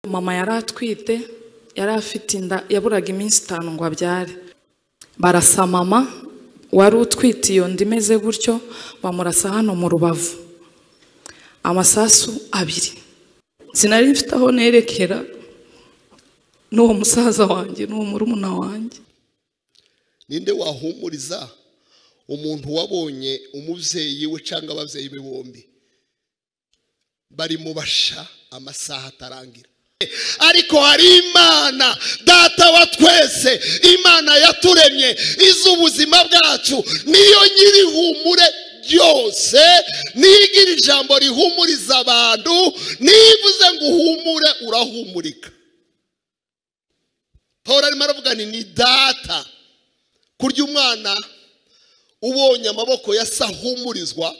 mama yari atwite, yari afite inda, yaburaga iminsi 5 ngo abyare. Barasa mama wari utwite iyo nda imeze gutyo, bamurasa hano mu rubavu, amasasu 2. Sinari mfite aho nerekera n'uwo musaza wanjye n'uwo murumuna wanjye. Ninde wahumuriza umuntu wabonye umuvyeyi we cyangwa abavyeyi be bombi bari mu basha amasaha atarangira? Ariko hari Imana data wa twese, Imana yaturemye iz'ubuzima bwacu, niyo nyiri humure byose, nigira ijambo rihumuriza abantu, nivuze ngo uhumure urahumurika. Paul arimo aravuga ni data. Kurya umwana ubonye amaboko ya se ahumurizwa,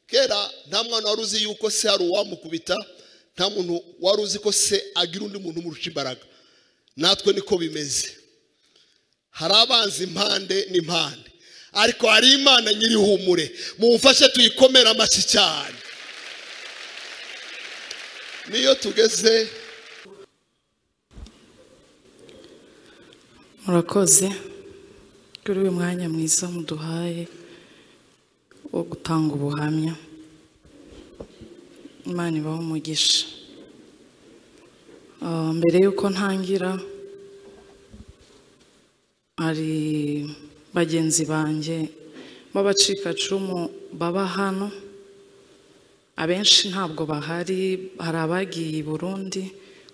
kera nta mwana wari uzi yuko se hari uwamukubita, nta muntu wari uzi ko se agira undi muntu umurusha imbaraga. Natwe niko bimeze, hari abanzi impande n'impande, ariko hari Imana nyiri humure. Mumfashe tuyikomera amashyi cyane. Niyo tugeze. Murakoze kuri uyu mwanya mwiza muduhaye wo gutanga ubuhamya. Imana ibahe umugisha. Mbere yuko ntangira, hari bagenzi banjye b'abacikacumu baba hano, abenshi ntabwo bahari. Hari abagiye i Burundi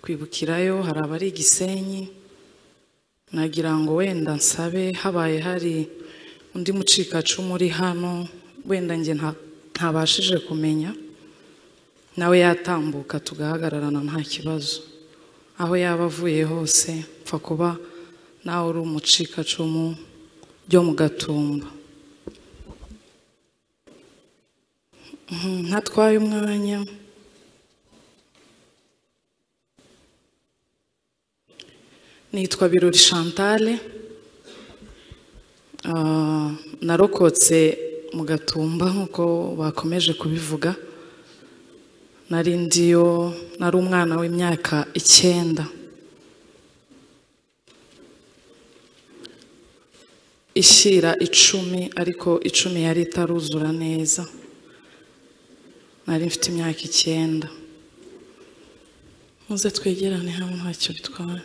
kwibukirayo, hari abari i Gisenyi. Nagira ngo wenda nsabe habaye hari undi mucikacumu uri hano wenda nge ntabashije kumenya, nawe yatambuka tugahagararana nta kibazo. Aho yaba avuye hose, pfa kuba nawe uri umucikacumu byo mu Gatumba. Ntatwaye umwanya, nitwa Birori Chantal. Narokotse mu Gatumba nkuko bakomeje kubivuga. Nari ndiyo, nari umwana w'imyaka 9. Ishira 10, ariko 10 yari itaruzura neza. Nari mfite imyaka 9. Muze twegerane hano ntacyo bitwaye.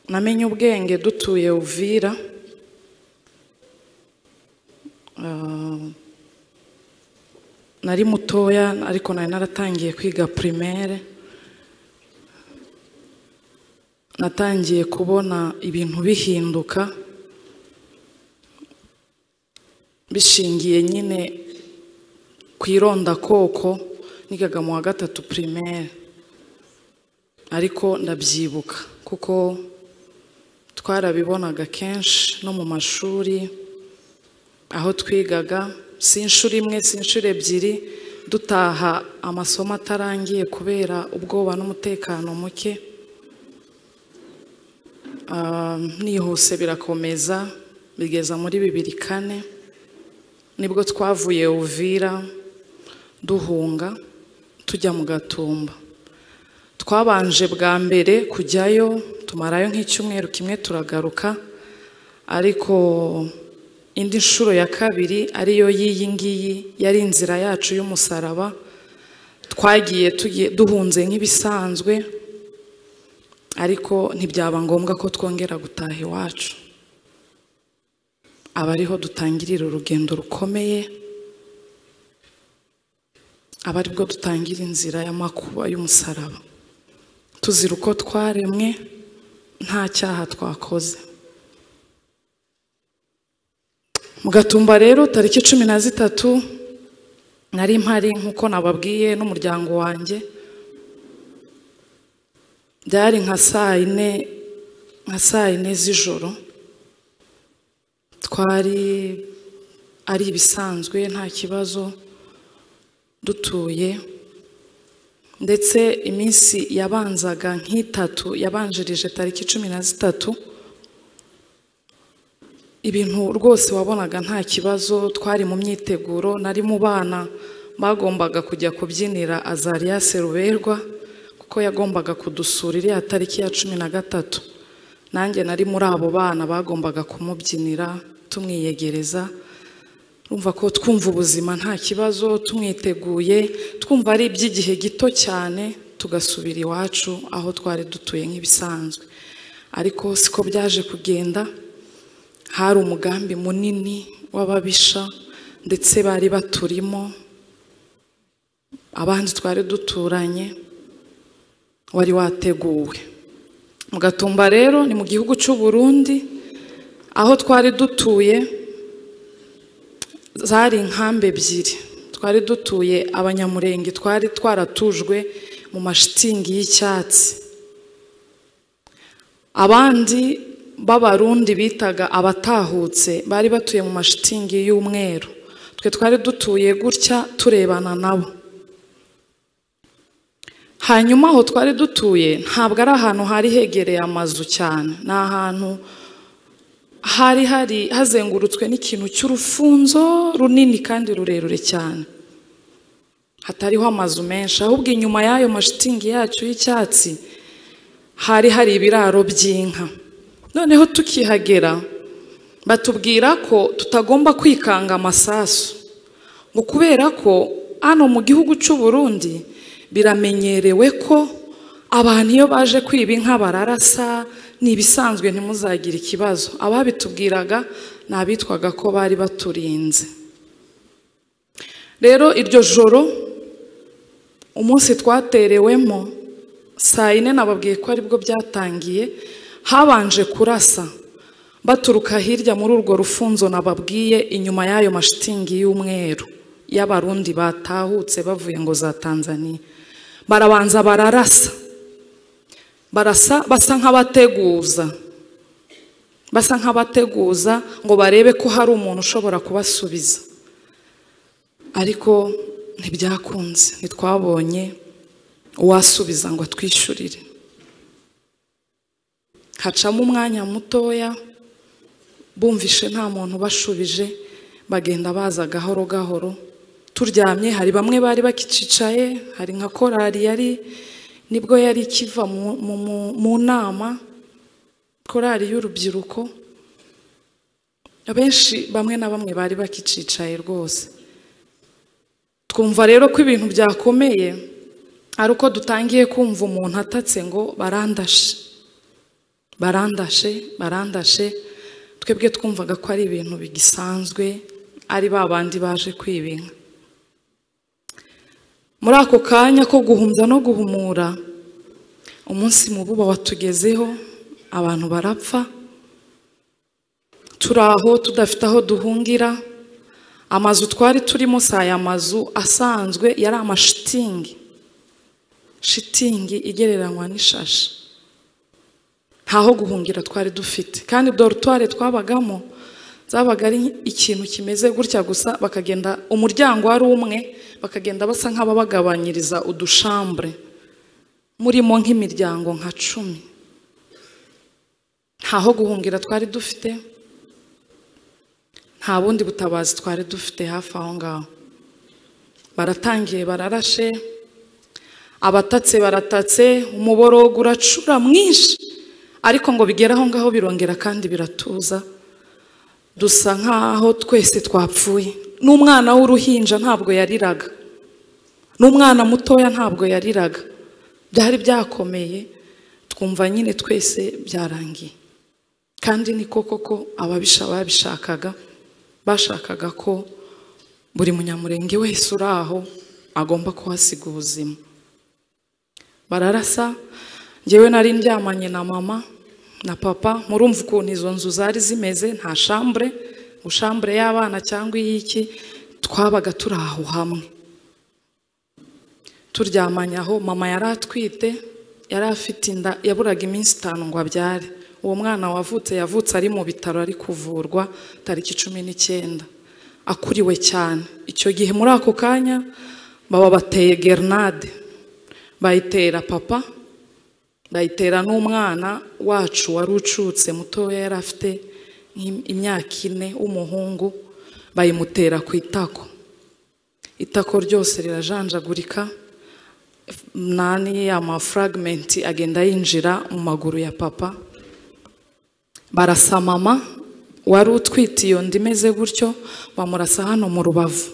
Namenye ubwenge dutuye Uvira. Nari mutoya ariko nari naratangiye kwiga primaire. Natangiye kubona ibintu bihinduka bishingiye nyine kwironda koko. Nigaga mu wa 3 primaire, ariko ndabyibuka kuko twarabibonaga kenshi no mu mashuri aho twigaga. Si inshuro imwe, si inshuro ebyiri, dutaha amasomo atarangiye kubera ubwoba n'umutekano muke. Nihuse birakomeza bigeza muri 2004 nibwo twavuye Uvira duhunga tujya mu Gatumba. Twabanje bwa mbere kujyayo, tumarayo nk'icyumweru kimwe turagaruka, ariko indi nshuro ya kabiri ariyo yiyi ngiyi yari inzira yacu y'umusaraba. Twagiye duhunze nk'ibisanzwe, ariko ntibyaba ngombwa ko twongera gutaha iwacu. Abariho dutangirira urugendo rukomeye, abari bwo dutangira inzira y'amakuba y'umusaraba, tuzira uko twaremwe nta cyaha twakoze. Mu Gatumba rero tariki 13 nari mpari nkuko nababwiye n'umuryango wanjye. Byari nka saa 4 z'ijoro. Twari ari ibisanzwe nta kibazo dutuye, ndetse iminsi yabanzaga nk'itatu yabanjirije tariki 13 ibintu rwose wabonaga nta kibazo. Twari mu myiteguro, nari mu bana bagombaga kujya kubyinira Azarias Ruberwa kuko yagombaga kudusura iriya tariki ya 13. Nanjye nari muri abo bana bagombaga kumubyinira tumwiyegereza, urumva ko twumva ubuzima nta kibazo, tumwiteguye, twumva ari iby'igihe gito cyane tugasubira iwacu aho twari dutuye nk'ibisanzwe. Ariko siko byaje kugenda, hari umugambi munini w'ababisha ndetse bari baturimo, abandi twari duturanye wari wateguwe. Mu Gatumba rero ni mu gihugu cy'u Burundi, aho twari dutuye zari inkambi ebyiri. Twari dutuye abanyamurenge, twari twaratujwe mu mashitingi y'icyatsi. Abandi b'abarundi bitaga abatahutse bari batuye mu mashitingi y'umweru. Twe twari dutuye gutya turebana nabo. Hanyuma aho twari dutuye ntabwo ari ahantu hari hegereye amazu cyane, ni ahantu hari hazengurutswe n'ikintu cy'urufunzo runini kandi rurerure cyane, hatariho amazu menshi, ahubwo inyuma y'ayo mashitingi yacu y'icyatsi hari ibiraro by'inka. Noneho tukihagera batubwira ko tutagomba kwikanga amasasu, ngo kubera ko hano mu gihugu cy'u Burundi biramenyerewe ko abantu iyo baje kwiba inka bararasa, ni ibisanzwe ntimuzagire ikibazo. Ababitubwiraga ni abitwaga ko bari baturinze. Rero iryo joro umunsi twaterewemo saa 4 nababwiye ko aribwo byatangiye, habanje kurasa baturuka hirya muri urwo rufunzo nababwiye, inyuma y'ayo mashitingi y'umweru y'abarundi batahutse bavuye ngo za Tanzania. Barabanza bararasa, basa nk'abateguza ngo barebe ko hari umuntu ushobora kubasubiza, ariko ntibyakunze, ntitwabonye uwasubiza ngo atwishyurire. Hacamo umwanya mutoya, bumvishe nta muntu bashubije, bagenda baza gahoro gahoro. Turyamye hari bamwe bari bakicicaye, hari nka korari nibwo yari kiva mu nama, korari y'urubyiruko, abenshi bamwe na bamwe bari bakicicaye rwose. Twumva rero ko ibintu byakomeye, ari uko dutangiye kumva umuntu atatse ngo barandashe. Twebwe twumvaga ko ari ibintu bigisanzwe, ari babandi baje kwiba inka. Muri ako kanya ko guhumbya no guhumura, umunsi mububa watugezeho, abantu barapfa, turaho tudafite aho duhungira. Amazu twari turimo saya amazu asanzwe, yari amashitingi igereranywa n'ishashi. Ntaho guhungira twari dufite, kandi dortoir twabagamo zabaga ari ikintu kimeze gutya gusa, bakagenda umuryango wari umwe, bakagenda basa nk'ababagabanyiriza udushambre murimo nk'imiryango nka 10. Ntaho guhungira twari dufite, nta bundi butabazi twari dufite hafi aho ngaho. Baratangiye bararashe, abatatse baratatse, umuborogo uracura mwinshi, ariko ngo bigeraho ngaho birongera kandi biratuza. Dusa nkaho twese twapfuye. N'umwana w'uruhinja ntabwo yariraga, n'umwana mutoya ntabwo yariraga. Byari byakomeye, twumva nyine twese byarangiye. Kandi ni koko ababisha bashakaga ko buri munyamurenge wese uri aho agomba kuhasiga ubuzima. Bararasa, njyewe nari ndyamanye na mama na papa. Murumva ukuntu izo nzu zari zimeze, nta chambre y'abana cyangwa y'iki, twabaga turi aho hamwe turyamanye aho. Mama yari atwite, yari afite inda, yaburaga iminsi 5 ngo abyare. Uwo mwana yavutse ari mu bitaro, ari kuvurwa tariki 19, akuriwe cyane. Icyo gihe muri ako kanya baba bateye grenade, bayitera papa, bayitera n'umwana wacu wari ucutse mutoya, yari afite imyaka 4 w'umuhungu, bayimutera ku itako. itako ryose rirajanjagurika, amafragmenti agenda yinjira mu maguru ya papa. Barasa mama wari utwite iyo nda imeze gutyo, bamurasa hano mu rubavu,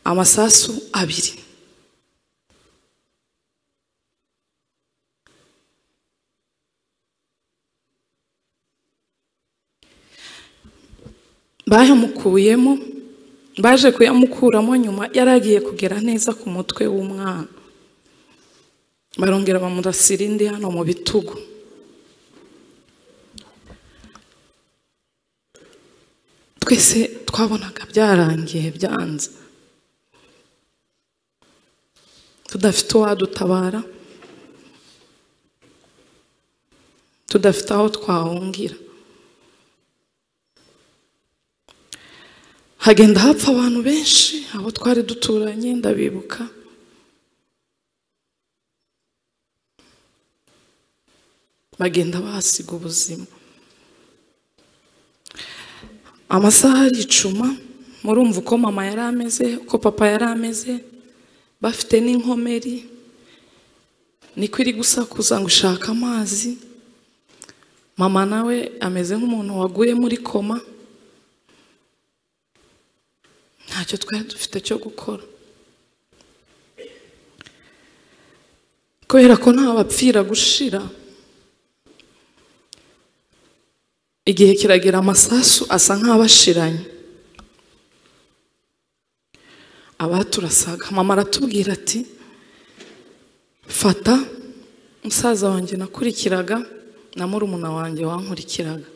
amasasu 2. Bayamukuyemo, baje kuyamukuramo nyuma yaragiye kugera neza ku mutwe w'umwana, barongera bamurasira indi hano mu bitugu. Twese twabonaga byarangiye byanze, tudafite uwadutabara, tudafite aho twahungira. Hagenda hapfa abantu benshi, abo twari duturanye ndabibuka. Bagenda basiga ubuzima. Amasaha aricuma, murumva uko mama yari ameze, uko papa yari ameze, bafite n'inkomeri, niko iri gusakuza ngo ushaka amazi. Mama nawe ameze nk'umuntu waguye muri koma, ntacyo twari dufite cyo gukora, kubera ko nta bapfira gushira. Igihe kiragira amasasu asa nk'abashiranye, abaturasaga. Mama aratubwira ati, fata musaza wanjye nakurikiraga na murumuna wanjye wankurikiraga.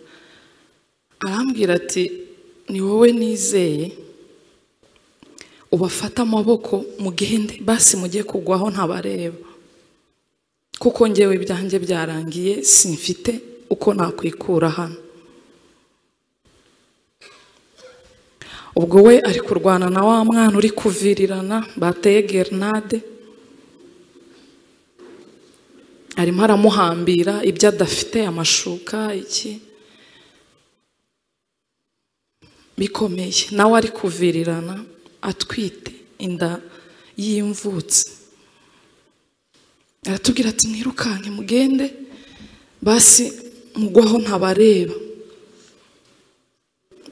Arambwira ati, ni wowe nizeye, ubafata amaboko mugende basi mujye kugwaho ntabareba, kuko ngewe ibyanjye byarangiye, simfite uko nakwikura hano. Ubwo we ari kurwana na wa mwana uri kuvirirana, bateye grenade, arimo aramuhambira ibyo adafite, amashuka iki bikomeye. Nawe ari kuvirirana atwite inda y'imvutsi. Aratubwira ati, mwirukanke mugende basi mugwaho ntabareba.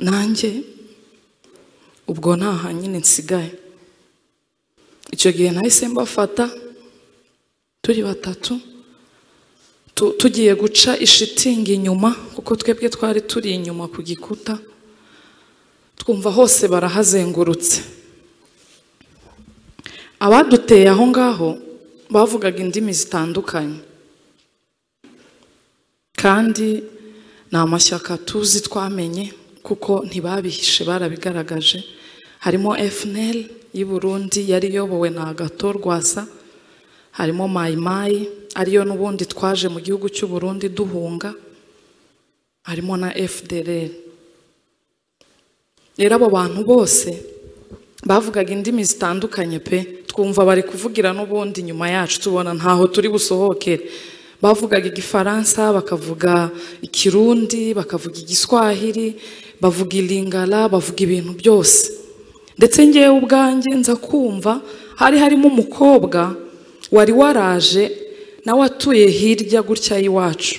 Nanjye ubwo ntaha nyine nsigaye. Icyo gihe nahise mbafata turi batatu, tugiye guca ishitingi inyuma, kuko twebwe twari turi inyuma ku gikuta, twumva hose barahazengurutse. Abaduteye aho ngaho bavugaga indimi zitandukanye, kandi ni amashyaka tuzi twamenye, kuko ntibabihishe, barabigaragaje. Harimo FNL y'u Burundi yari yobowe na Agathon Rwasa, harimo Mai Mai ariyo n'ubundi twaje mu gihugu cy'u Burundi duhunga, harimo na FDLR. Rero abo bantu bose bavugaga indimi zitandukanye pe, twumva bari kuvugira n'ubundi nyuma yacu, tubona ntaho turi busohokere. Bavugaga Igifaransa, bakavuga Ikirundi, bakavuga Igiswahili, bavuga Ilingala, bavuga ibintu byose. Ndetse ngewe ubwanjye nza kumva harimo umukobwa wari waraje nawe atuye hirya gutya y'iwacu,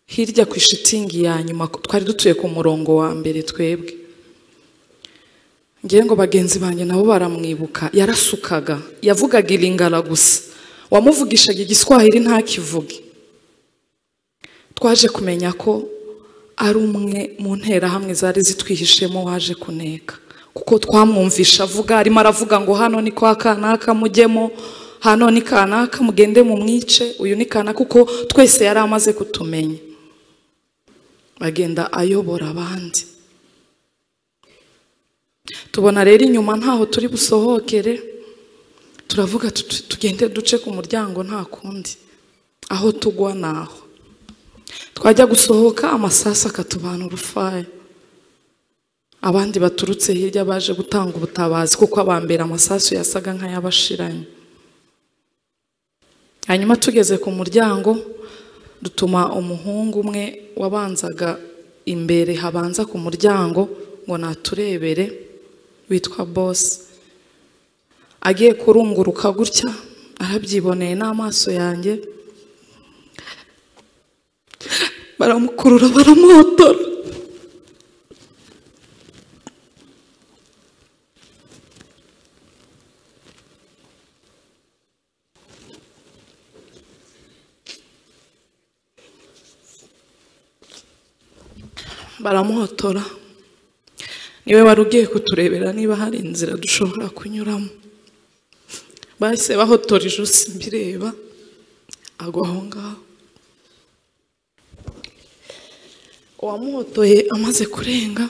hirya ku ishitingi ya nyuma, twari dutuye ku murongo wa mbere twebwe. Ngewe ngo bagenzi banjye nabo baramwibuka, yarasukaga, yavugaga Ilingala gusa, wamuvugishaga Igiswahili ntakivuge. Twaje kumenya ko ari umwe mu nterahamwe zari zitwihishemo waje kuneka, kuko twamwumvisha avuga, arimo aravuga ngo hano ni kwa kanaka mujyemo, hano ni kanaka mugende mu mwice, uyu ni kanaka, kuko twese yari amaze kutumenya. Bagenda ayobora abandi. Tubona rero inyuma ntaho turi busohokere, turavuga tugende duce ku muryango, nta kundi, aho tugwa naho. Twajya gusohoka amasasu akatubana urufaye, abandi baturutse hirya baje gutanga ubutabazi, kuko abambera amasasu yasaga nk'ayabashiranye. Hanyuma tugeze ku muryango, dutuma umuhungu umwe wabanzaga imbere habanza ku muryango ngo naturebere, witwa Boss. agiye kurunguruka gutya arabyiboneye n'amaso yanjye, baramukurura baramuhotora. Baramuhotora, niwe wari ugiye kuturebera niba hari inzira dushobora kunyuramo. Bahise bahotora ijosi mbireba, agwa aho ngaho. Uwamuhotoye amaze kurenga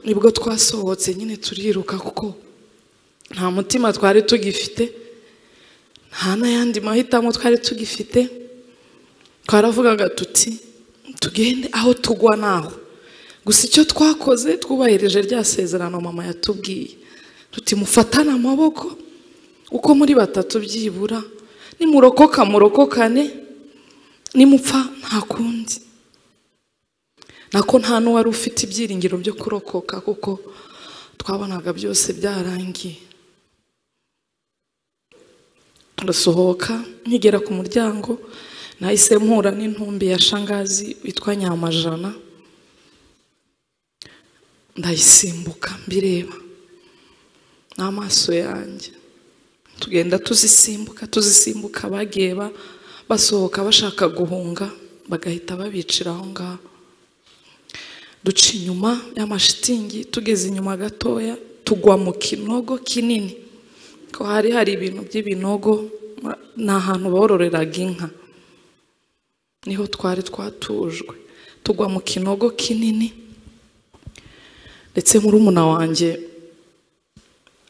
nibwo twasohotse nyine turiruka, kuko nta mutima twari tugifite, nta n'ayandi mahitamo twari tugifite. Twaravugaga tuti tugende aho tugwa naho. Gusa icyo twakoze twubahirije rya sezerano mama yatubwiye, tuti mufatane amaboko uko muri batatu byibura, nimurokoka murokokane, nimupfa nta kundi. Nako nta n'uwari ufite ibyiringiro byo kurokoka, kuko twabonaga byose byarangiye. Ndasohoka, nkigera ku muryango nahise mpura n'intumbi ya shangazi witwa Nyamajana, ndayisimbuka mbireba n'amaso yanjye. Tugenda tuzisimbuka, bagiye basohoka bashaka guhunga, bagahita babicira aho ngaho. Duca inyuma y'amashitingi, tugeze inyuma gatoya tugwa mu kinogo kinini, ko hari ibintu by'ibinogo, ni ahantu bororeraga inka, niho twari twatujwe. Tugwa mu kinogo kinini, ndetse murumuna wanjye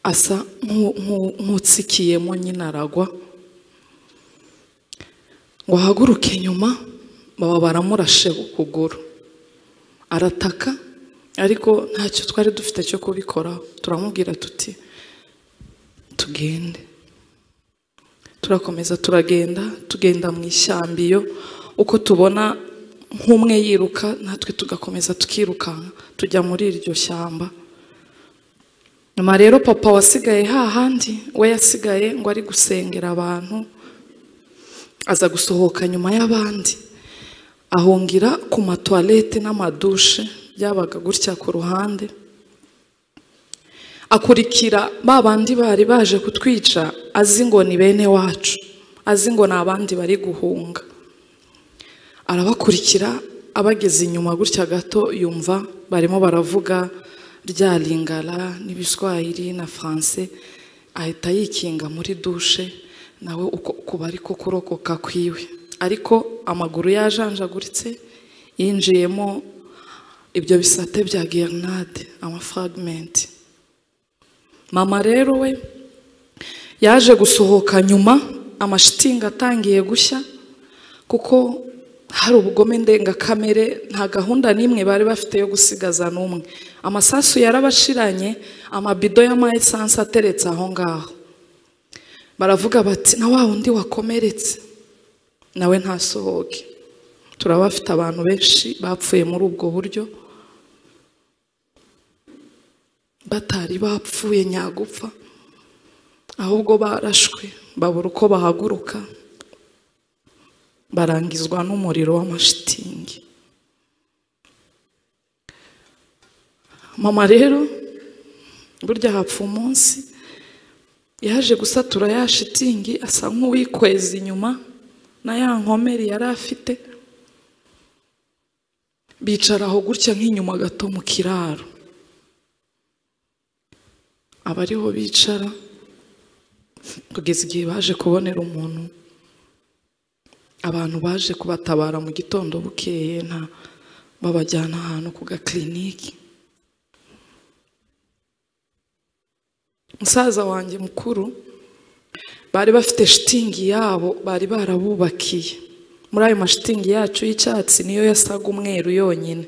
asa nk'utsikiyemo nyine aragwa, ngo ahaguruke nyuma baba baramurashe ku kuguru, arataka, ariko ntacyo twari dufite cyo kubikoraho. Turamubwira tuti tugende. Turakomeza tugenda mu ishyambiyo, uko tubona nk'umwe yiruka natwe tugakomeza tukirukanka tujya muri iryo shyamba. Nyuma rero papa wasigaye hahandi, we yasigaye ngo ari gusengera abantu, aza gusohoka nyuma y'abandi, ahungira ku matoilette n'amadushe byabaga gutya ku ruhande. Akurikira babandi bari baje kutwica, azi ngo ni bene wacu, azi ngo ni abandi bari guhunga. Arabakurikira, abageze inyuma gutya gato yumva barimo baravuga rya Lingala n'Ibiswahili na France, ahita yikinga muri dushe nawe uko bari ko kurokoka kwiwe. Ariko amaguru yajanjaguritse, yinjiyemo ibyo bisate bya grenade, amafragment. Mama rero we yaje gusohoka nyuma, amashitingi atangiye gushya, kuko hari ubugome ndengakamere, nta gahunda n'imwe bari bafite yo gusigaza n'umwe. Amasasu yarabashiranye, amabido y'amaesanse ateretse aho ngaho. Baravuga bati na wa wundi wakomeretse nawe ntasohoke. Turabafite abantu benshi bapfuye muri ubwo buryo, batari bapfuye nyagupfa, ahubwo barashwe babura uko bahaguruka, barangizwa n'umuriro w'amashitingi. Mama rero burya hapfa umunsi yaje gusatura ya shitingi, asa nk'uwikweza inyuma na ya nkomeri yari afite. Bicara aho gutya nk'inyuma gato mu kiraro, abariho bicara kugeza igihe baje kubonera umuntu, abantu baje kubatabara mu gitondo bukeye, babajyana ahantu ku gakliniki. Musaza wanjye mukuru bari bafite shitingi yabo, bari barabubakiye. Muri ayo mashitingi yacu y'icyatsi niyo yasaga umweru yonyine.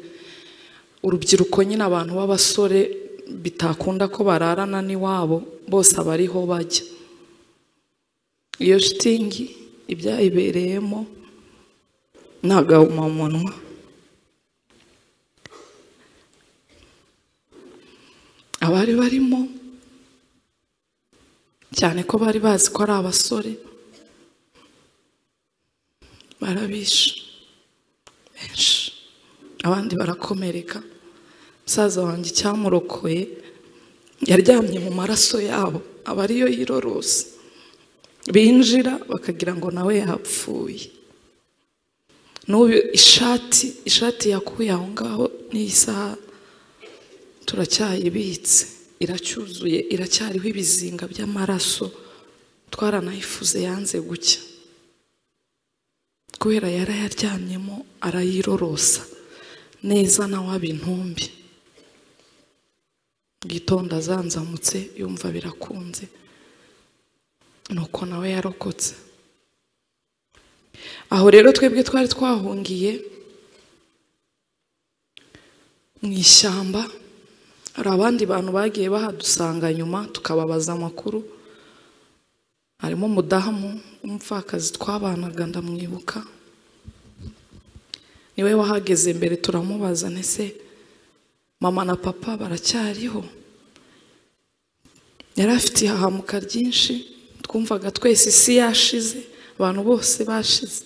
Urubyiruko nyine, abantu b'abasore bitakunda ko bararana n'iwabo, bose abariho bajya. Iyo shitingi ibyayibereyemo n'agahomamunwa. Abari barimo cyane ko bari bazi ko ari abasore. Barabishe benshi, abandi barakomereka. Musaza wanjye cyamurokoye yaryamye mu maraso yabo, aba ariyo yirorose, binjira bakagira ngo nawe yapfuye. N'ubu ishati yakuye aho ngaho n'isaha turacyayibitse, iracyuzuye, iracyariho ibizinga by'amaraso. Twaranayifuze yanze gucya kubera yarayaryamyemo arayirorosa neza, nawe aba intumbi. Gitondo azanzamutse yumva birakunze, nuko nawe yarokotse. Aho rero twebwe twari twahungiye mu ishyamba, hari abandi bantu bagiye bahadusanga nyuma tukababaza amakuru. Harimo umudamu w'umupfakazi twabanaga, ndamwibuka, niwe wahageze mbere. Turamubaza, ese mama na papa baracyariho? Yari afite ihahamuka ryinshi, twumvaga twese isi yashize, abantu bose bashize.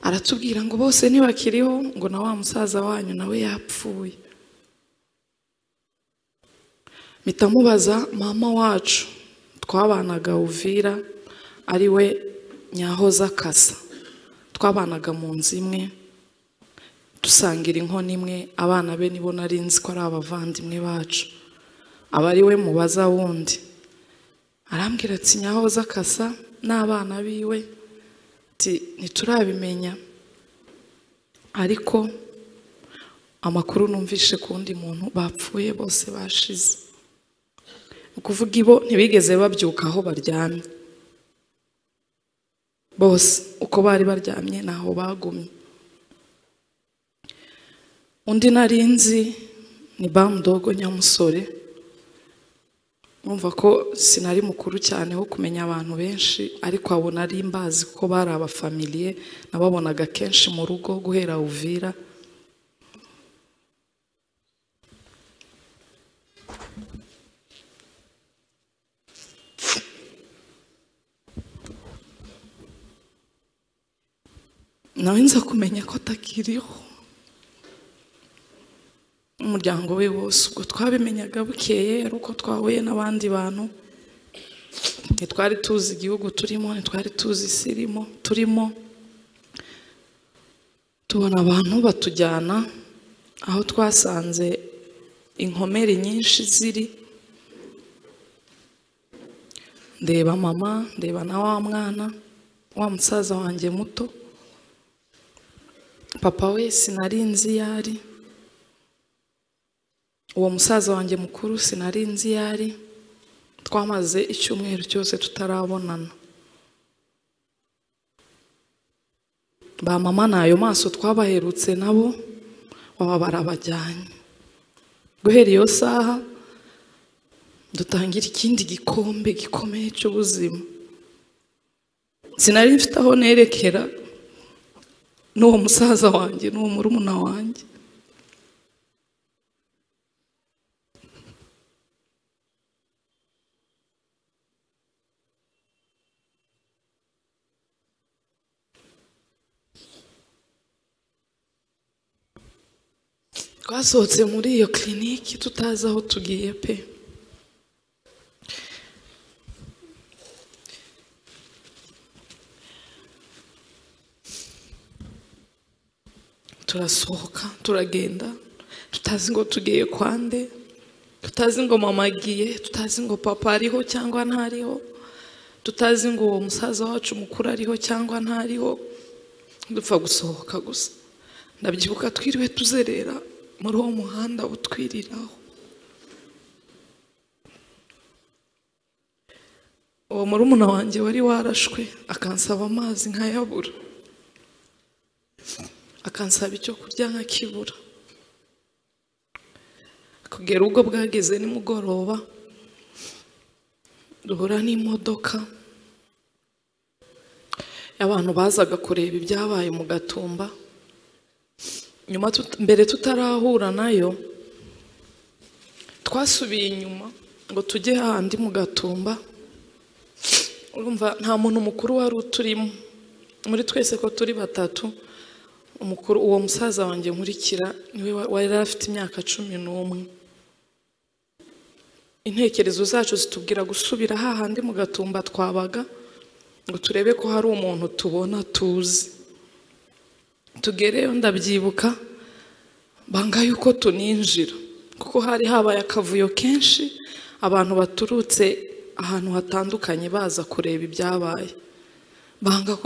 Aratubwira ngo bose ntibakiriho, ngo na wa musaza wanyu nawe yapfuye. Mpita mubaza mama wacu twabanaga Uvira, ari we Nyahoza Kasa. Twabanaga mu nzu imwe, dusangira inkono imwe, abana be nibo nari nzi ko ari abavandimwe bacu. Aba ari we mubaza wundi. Arambwira ati Nyahoza Kasa n'abana biwe ntiturabimenya, ariko amakuru numvishe ku wundi muntu bapfuye, bose bashize. Ukuvuga ibo ntibigeze babyuka aho baryamye, bose uko bari baryamye naho bagumye. Undi nari nzi ni Bamdogo Nyamusore. Numva ko sinari mukuru cyane ho kumenya abantu benshi, ariko abo nari mbazi ko bari abafamiliye, nababonaga kenshi mu rugo guhera Uvira. Nawe nza kumenya ko atakiriho, umuryango we wose. Ubwo twabimenyaga bukeye, ari uko twahuye n'abandi bantu. Ntitwari tuzi igihugu turimo, ntitwari tuzi isi turimo. Tubona abantu batujyana aho twasanze inkomere nyinshi ziri. Ndeba mama, ndeba na wa mwana, wa musaza wanjye muto. Papa we sinari nzi yari, uwo musaza wanjye mukuru sinari nzi yari. Twamaze icyumweru cyose tutarabonana. Ba mama nayo maso twabaherutse nabo baba barabajyanye. Guhera iyo saha dutangira ikindi gikombe gikomeye cy'ubuzima. Sinari mfite aho nerekera n'uwo musaza wanjye n'uwo murumuna wanjye. Twasohotse muri iyo kliniki tutazi aho tugiye pe. Turasohoka turagenda, tutazi ngo tugiye kwande, tutazi ngo mama agiye, tutazi ngo papa ariho cyangwa ntariho, tutazi ngo uwo musaza wacu mukuru ariho cyangwa ntariho. Dupfa gusohoka gusa. Ndabyibuka twiriwe tuzerera muri uwo muhanda utwiriraho. Uwo murumuna wanjye wari warashwe akansaba amazi nkayabura, akansaba icyo kurya nkakibura. Kugera ubwo bwageze nimugoroba, duhura n'imodoka y'abantu bazaga kureba ibyabaye mu Gatumba. Nyuma mbere tutarahura nayo, twasubiye inyuma ngo tujye handi mu Gatumba. urumva nta muntu mukuru wari uturimo muri twese ko turi batatu. Umukuru uwo musaza wanjye nkurikira niwe wari afite imyaka 11. Intekerezo zacu zitubwira gusubira hahandi mu Gatumba twabaga ngo turebe ko hari umuntu tubona tuzi. Tugereyo ndabyibuka banga yuko tuninjira kuko hari habaye akavuyo kenshi, abantu baturutse ahantu hatandukanye baza kureba ibyabaye. Banga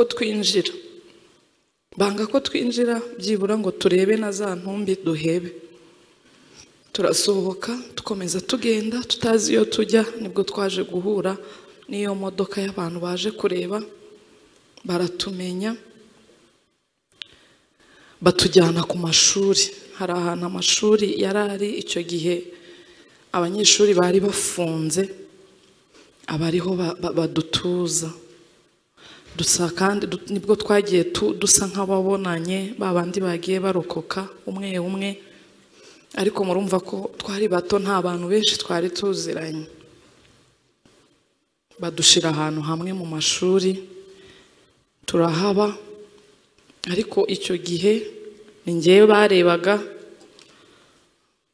ko twinjira byibura ngo turebe na za ntumbi duhebe. Turasohoka tukomeza tugenda tutazi iyo tujya, nibwo twaje guhura n'iyo modoka y'abantu baje kureba, baratumenya batujyana ku mashuri. Hari ahantu amashuri yarari icyo gihe abanyeshuri bari bafunze, abariho badutuza. Dusa kandi nibwo twagiye dusa nk'ababonanye babandi bagiye barokoka umwe umwe, ariko murumva ko twari bato, nta bantu benshi twari tuziranye. Badushira ahantu hamwe mu mashuri turahaba, ariko icyo gihe ni njyewe barebaga,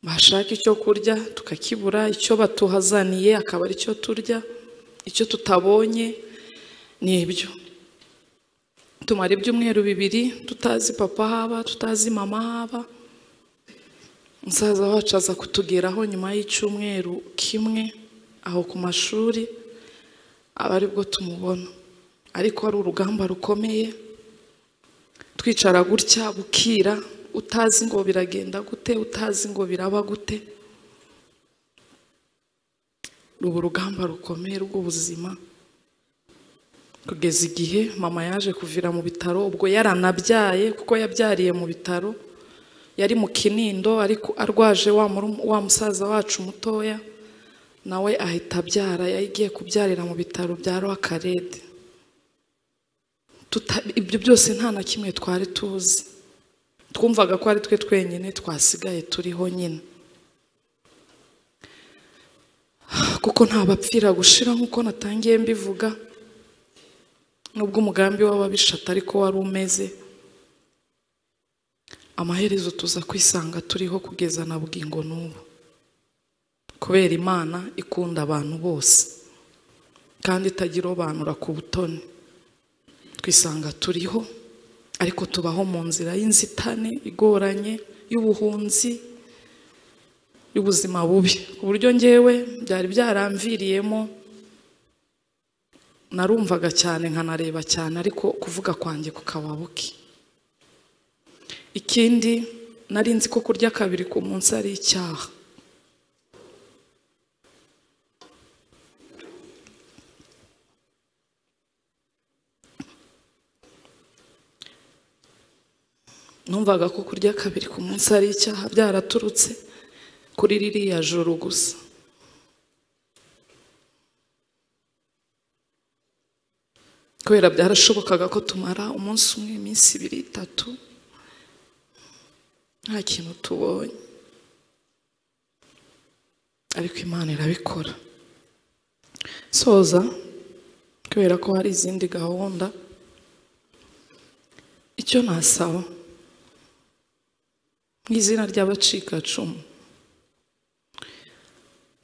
bashaka icyo kurya tukakibura, icyo batuhazaniye akaba ari cyo turya, icyo tutabonye ni ibyo. Tumara ibyumweru 2 tutazi papa haba, tutazi mama haba. Musaza wacu aza kutugeraho nyuma y'icyumweru kimwe aho ku mashuri, aba aribwo tumubona. Ariko ari urugamba rukomeye, twicara gutya bukira, utazi ngo biragenda gute, utazi ngo biraba gute. Ruba urugamba rukomeye rw'ubuzima, kugeza igihe mama yaje kuvira mu bitaro. Ubwo yaranabyaye kuko yabyariye mu bitaro, yari mu Kinindo, ariko arwaje wa musaza wacu mutoya nawe ahita abyara. Yagiye kubyarira mu bitaro bya Rwakarede. Ibyo byose nta na kimwe twari tuzi, twumvaga ko ari twe twenyine twasigaye turiho nyine, kuko nta bapfira gushira nk'uko natangiye mbivuga. Nubwo umugambi w'ababisha ariko wari umeze, amaherezo tuza kwisanga turiho kugeza na bugingo n'ubu, kubera Imana ikunda abantu bose kandi itagirobanura ku butoni. Twisanga turiho, ariko tubaho mu nzira y'inzitane igoranye y'ubuhunzi, y'ubuzima bubi, ku buryo njyewe byari byaramviriyemo. Narumvaga cyane nkanareba cyane, ariko kuvuga kwanjye kukaba buke. Ikindi nari nzi ko kurya 2 ku munsi ari icyaha. Numvaga ko kurya 2 ku munsi ari icyaha, byaraturutse kuri ririya joro gusa. Kubera byarashobokaga ko tumara umunsi umwe, iminsi 2, 3 nta kintu tubonye, ariko Imana irabikora. Soza, kubera ko hari izindi gahunda, icyo nasaba mu izina ry'abacikacumu,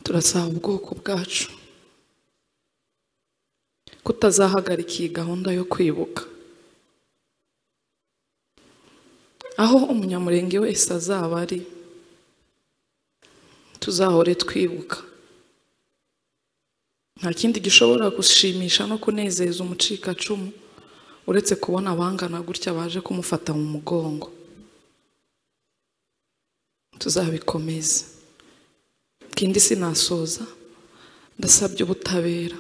turasaba ubwoko bwacu kutazahagarika iyi gahunda yo kwibuka. Aho umunyamurenge wese azaba ari, tuzahore twibuka. Nta kindi gishobora gushimisha no kunezeza umucikacumu uretse kubona abangana gutya baje kumufata mu mugongo. Tuzabikomeza. Kindi sinasoza, ndasabye ubutabera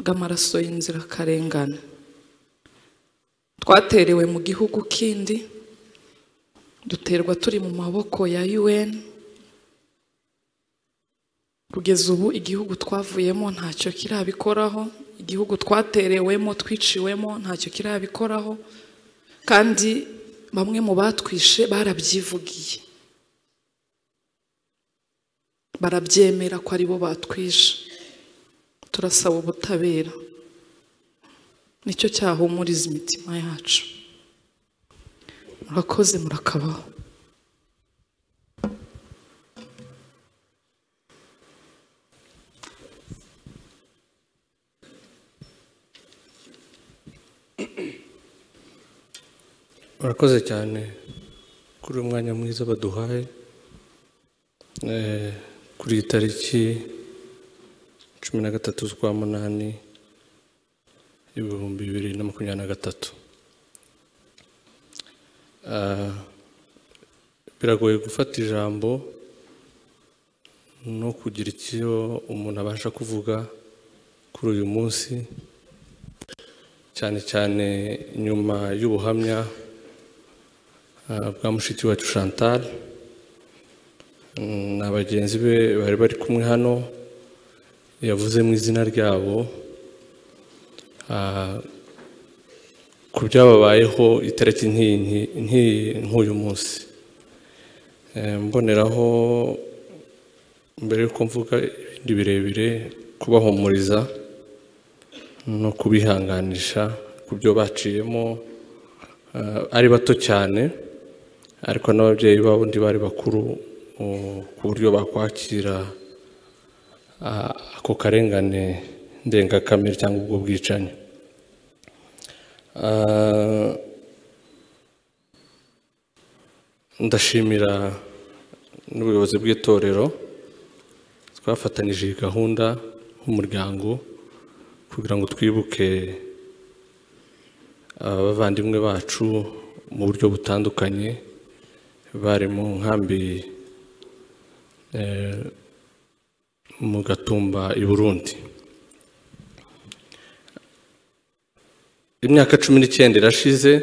bw'amaraso y'inzirakarengane twaterewe mu gihugu kindi, duterwa turi mu maboko ya UN. Kugeza ubu igihugu twavuyemo ntacyo kirabikoraho, igihugu twaterewemo twiciwemo ntacyo kirabikoraho, kandi bamwe mu batwishe barabyivugiye, barabyemera ko ari bo batwishe. turasaba ubutabera, nicyo cyahumuriza imitima yacu. Murakoze, murakabaho. Murakoze cyane kuri uyu mwanya mwiza baduhaye kuri iyi tariki 13 z'ukwa munani 2023. Biragoye gufata ijambo no kugira icyo umuntu abasha kuvuga kuri uyu munsi, cyane cyane nyuma y'ubuhamya bwa mushiki wacu Chantal na bagenzi be bari kumwe hano, yavuze mu izina ryabo ku byababayeho itariki nk'uyu munsi. Mboneraho mbere y'uko mvuga ibindi birebire kubahumuriza no kubihanganisha ku byo baciyemo, ari bato cyane ariko n'ababyeyi babo ndi bari bakuru ku buryo bakwakira ako karengane ndengakamere cyangwa ubwo bwicanyi. Ndashimira n'ubuyobozi bw'itorero twafatanyije iyi gahunda nk'umuryango kugira ngo twibuke abavandimwe bacu mu buryo butandukanye bari mu nkambi mu Gatumba i Burundi. Imyaka 19 irashize,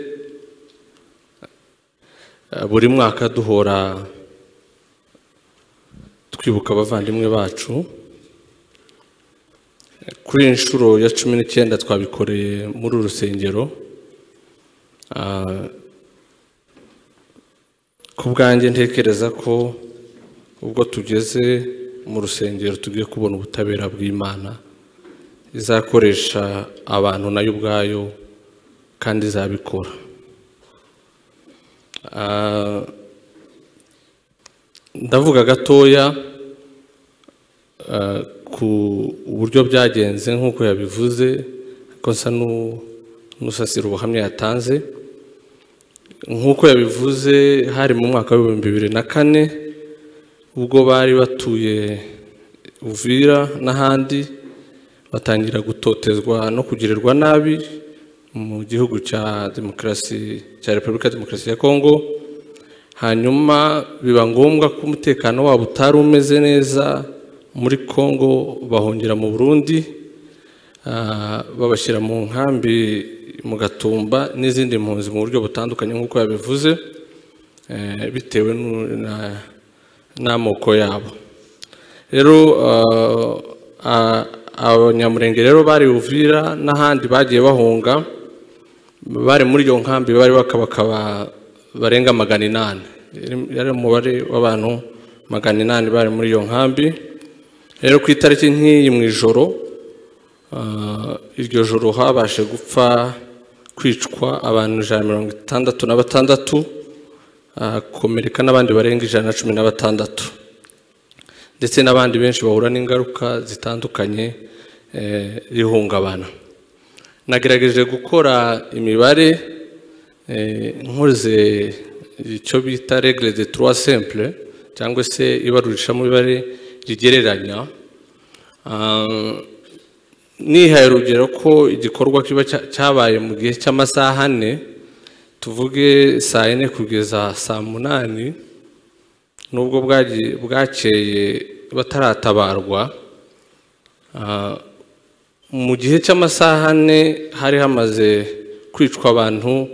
buri mwaka duhora twibuka abavandimwe bacu. Kuri inshuro ya 19 twabikoreye muri urusengero. Ku bwanjye ntekereza ko ubwo tugeze mu rusengero tugiye kubona ubutabera bw'Imana izakoresha abantu nayo ubwayo kandi izabikora. Ndavuga gatoya ku buryo byagenze nk'uko yabivuze, ko nsa n'usasira ubuhamya yatanze. Nk'uko yabivuze, hari mu mwaka wa 2004 ubwo bari batuye Uvira n'ahandi, batangira gutotezwa no kugirirwa nabi mu gihugu cya Repubulika ya Demokarasi ya Kongo. Hanyuma biba ngombwa ko umutekano wabo utari umeze neza muri Kongo, bahongera mu Burundi, babashyira mu nkambi mu Gatumba n'izindi mpunzi mu buryo butandukanye nk'uko yabivuze, bitewe n'amoko yabo. Rero abanyamurenge rero bari Uvira n'ahandi bagiye bahunga, bari muri iyo nkambi bari bakabakaba barenga 800. Yari umubare w'abantu 800 bari muri iyo nkambi. Rero ku itariki nk'iyi mu ijoro, iryo joro habashe gupfa kwicwa abantu 166, komereka n'abandi barenga 116, ndetse n'abandi benshi bahura n'ingaruka zitandukanye y'ihungabana. Nagerageje gukora imibare nkoze icyo bita règle de 3 simple, cyangwa se ibarurisha mu mibare rigereranya. Nihaye urugero ko igikorwa kiba cyabaye mu gihe cy'amasaha 4, tuvuge saa 4 kugeza saa 8, nubwo bwakeye bataratabarwa, mu gihe cy'amasaha 4 hari hamaze kwicwa abantu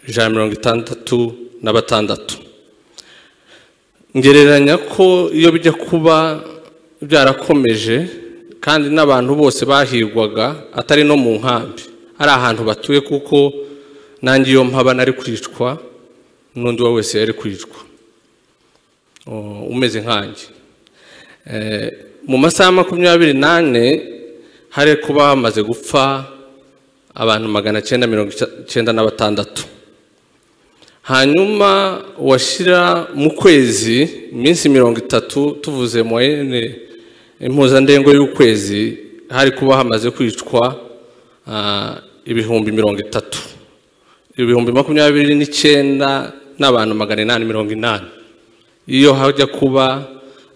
166. Ngereranya ko iyo bijya kuba byarakomeje kandi n'abantu bose bahigwaga atari no mu nkambi, ari ahantu batuye, kuko nanjye iyo mpaba nari kwicwa n'undi wese yari kwicwa umeze nkanjye. mu masaha 28 hari kuba hamaze gupfa abantu 996. Hanyuma washira mu kwezi iminsi 30 tuvuze moyenne impuzandengo y'ukwezi hari kuba hamaze kwicwa ibihumbi 30. Ibihumbi 29 n'abantu 880. Iyo hajya kuba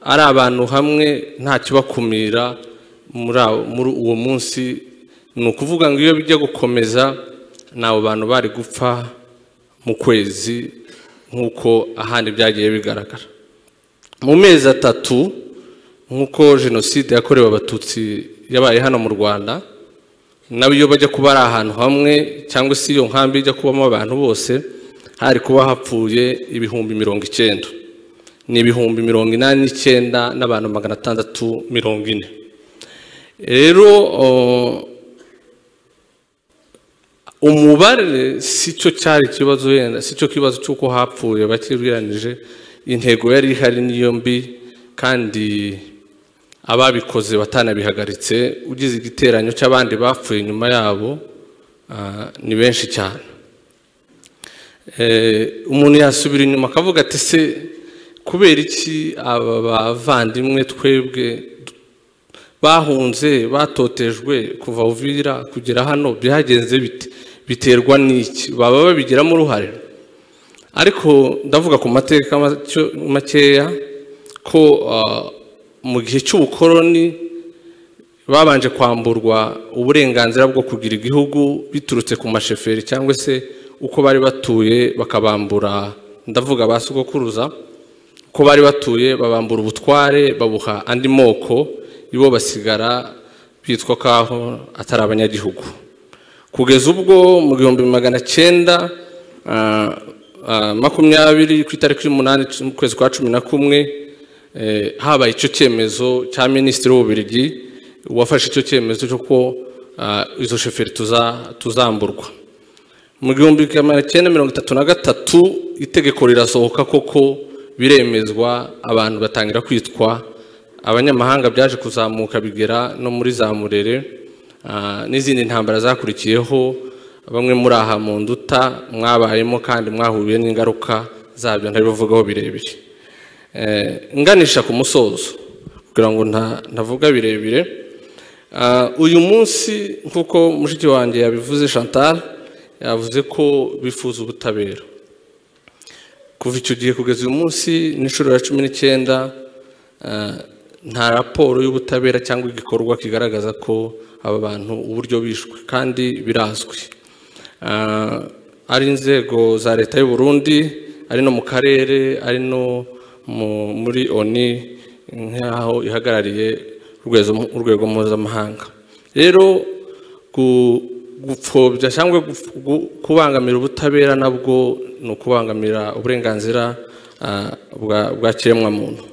ari abantu hamwe nta kibakumira muri uwo munsi, ni ukuvuga ngo iyo bijya gukomeza nabo bantu bari gupfa mu kwezi nk'uko ahandi byagiye bigaragara. Mu mezi 3 nk'uko jenoside yakorewe abatutsi yabaye hano mu Rwanda, nawe iyo bajya kuba ari ahantu hamwe cyangwa se iyo nkambi ijya kubamo abantu bose, hari kuba hapfuye ibihumbi 90. Ni ibihumbi 89 n'abantu 640. Rero umubare sicyo cyari kibazo, yenda sicyo kibazo cyuko hapfuye bakibiranije. Intego yari ihari niyo mbi, kandi ababikoze batanabihagaritse. Ugize igiteranyo cy'abandi bapfuye nyuma yabo ni benshi cyane. Umuntu yasubira inyuma akavuga ati se kubera iki aba bavandimwe twebwe bahunze batotejwe kuva Uvira kugera hano byagenze bite? Biterwa n'iki? Baba babigiramo uruhare? Ariko ndavuga ku mateka makeya ko mu gihe cy'ubukoroni babanje kwamburwa uburenganzira bwo kugira igihugu biturutse ku masheferi cyangwa se uko bari batuye, bakabambura, ndavuga basugokuruza, uko bari batuye babambura ubutware babuha andi moko, ibo basigara bitwa kaho atari abanyagihugu. Kugeza ubwo mu 1920 ku itariki 8 mu kwezi kwa 11 habaye icyo cyemezo cya Minisitiri w'Ububiligi wafashe icyo cyemezo cyo ko izo sheferi tuzamburwa. Mu 1933 itegeko rirasohoka koko biremezwa, abantu batangira kwitwa abanyamahanga. Byaje kuzamuka bigera no muri za Murere n'izindi ntambara zakurikiyeho. Bamwe muri aha mu Nduta mwabayemo kandi mwahuye n'ingaruka zabyo ntabivugaho birebire. Nganisha ku musozo kugira ngo ntavuga birebire. Uyu munsi nkuko mushiki wanjye yabivuze, Chantal yavuze ko bifuza ubutabera. Kuva icyo gihe kugeza uyu munsi n'inshuro ya 19 nta raporo y'ubutabera cyangwa igikorwa kigaragaza ko aba bantu uburyo bishwe, kandi birazwi. Ari inzego za leta y'u Burundi, ari no mu karere, ari no muri ONU nk'aho ihagarariye urwego mpuzamahanga. Rero gupfobya cyangwa kubangamira ubutabera nabwo ni ukubangamira uburenganzira bwa kiremwamuntu.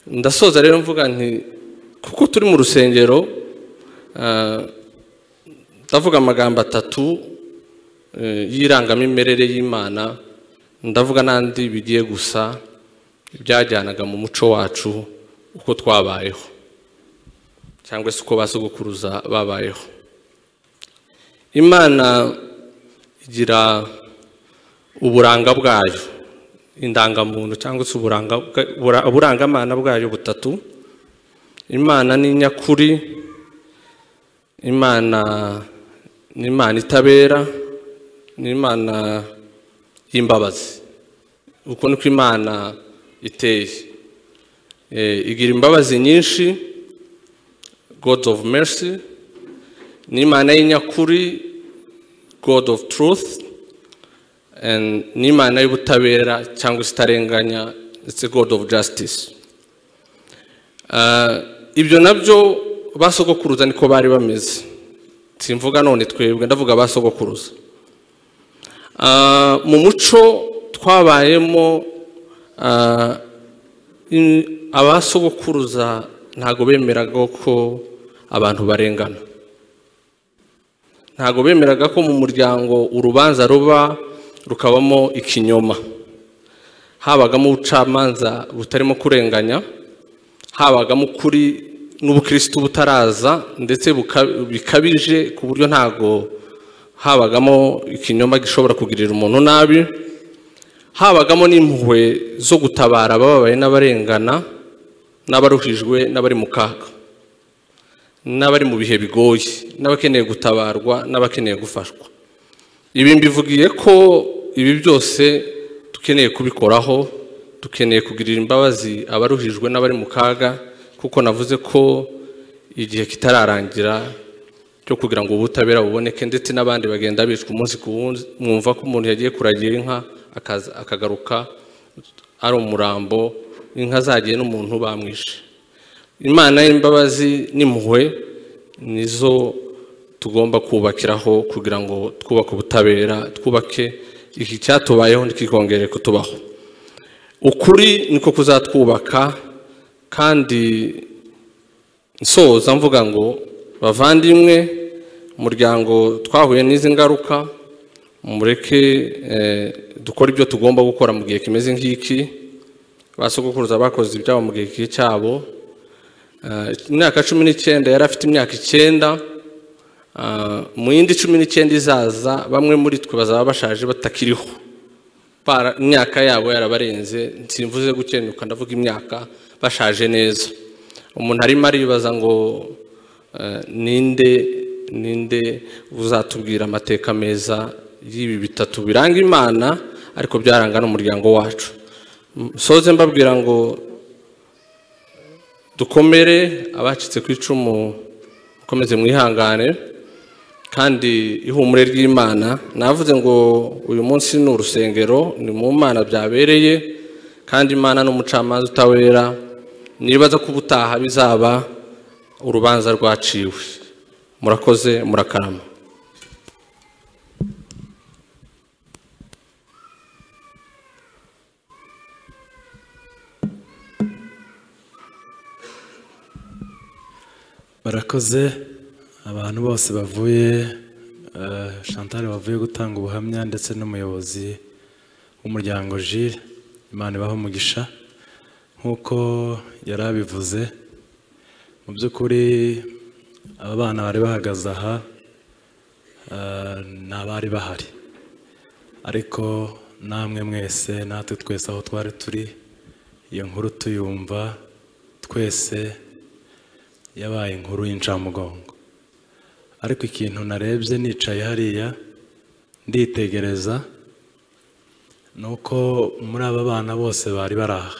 Ndasoza rero mvuga nti kuko turi mu rusengero, ndavuga amagambo 3 y'irangamimerere y'Imana, ndavuga n'andi bigiye gusa byajyanaga mu muco wacu uko twabayeho cyangwa se uko basugukuruza babayeho. Imana igira uburanga bwayo, indangamuntu cyangwa se uburangamana bwayo 3. Imana ni nyakuri, Imana ni Imana itabera, ni Imana y'imbabazi. Uko niko Imana iteye. Igira imbabazi nyinshi, God of mercy. Ni Imana y'inyakuri, God of truth. And ni Imana y'ubutabera cyangwa itarenganya, it's a God of justice. Ibyo nabyo basogokuruza niko bari bameze. Simvuga none twebwe, ndavuga basogokuruza. Mu muco twabayemo, abasogokuruza ntago bemeraga ko abantu barengana. Ntago bemeraga ko mu muryango urubanza ruba rukabamo ikinyoma. Habagamo ubucamanza butarimo kurenganya, habagamo ukuri n'ubukristo butaraza ndetse bikabije ku buryo ntago habagamo ikinyoma gishobora kugirira umuntu nabi, habagamo n'impuhwe zo gutabara abababaye n'abarengana n'abaruhijwe n'abari mu kaga n'abari mu bihe bigoye n'abakeneye gutabarwa n'abakeneye gufashwa. Ibi mbivugiye ko ibi byose dukeneye kubikoraho, dukeneye kugirira imbabazi abaruhijwe n'abari mu kaga, kuko navuze ko igihe kitararangira cyo kugira ngo ubutabera buboneke, ndetse n'abandi bagenda bicwa umunsi ku wundi. Mwumva ko umuntu yagiye kuragira inka akagaruka ari umurambo, inka zagiye n'umuntu bamwishe. Imana y'imbabazi n'impuhwe nizo tugomba kubakiraho kugira ngo twubake ubutabera, twubake iki cyatubayeho ntikikongere kutubaho. Ukuri niko kuzatwubaka, kandi nsoza mvuga ngo bavandimwe, umuryango twahuye n'izi ngaruka, mureke dukora ibyo tugomba gukora mu gihe kimeze nk'iki. Basogokuruza bakoze ibyabo mu gihe cyabo. Imyaka 19 yari afite imyaka 9, mu yindi 19 izaza bamwe muri twe bazaba bashaje batakiriho, imyaka yabo yarabarenze. Simvuze gukenyuka, ndavuga imyaka bashaje neza. Umuntu arimo aribaza ngo ninde uzatubwira amateka meza y'ibi bitatu biranga Imana ariko byaranga n'umuryango wacu. Soze mbabwira ngo dukomere, abacitse ku icumu mukomeze mwihangane, kandi ihumure ry'Imana. Navuze ngo uyu munsi ni urusengero, ni mu Mana byabereye, kandi Imana n'umucamanza utawera. Nibaza ko ubutaha bizaba urubanza rwaciwe. Murakoze, murakarama. Barakoze abantu bose bavuye, Chantal bavuye gutanga ubuhamya, ndetse n'umuyobozi w'umuryango Jules. Imana ibaho umugisha. Nkuko yarabivuze, mu by'ukuri aba bana bari bahagaze aha n'abari bahari, ariko namwe mwese natwe twese aho twari turi, iyo nkuru tuyumva twese yabaye inkuru y'incamugongo. Ariko ikintu narebye nicaye hariya nditegereza, nuko muri aba bana bose bari baraha,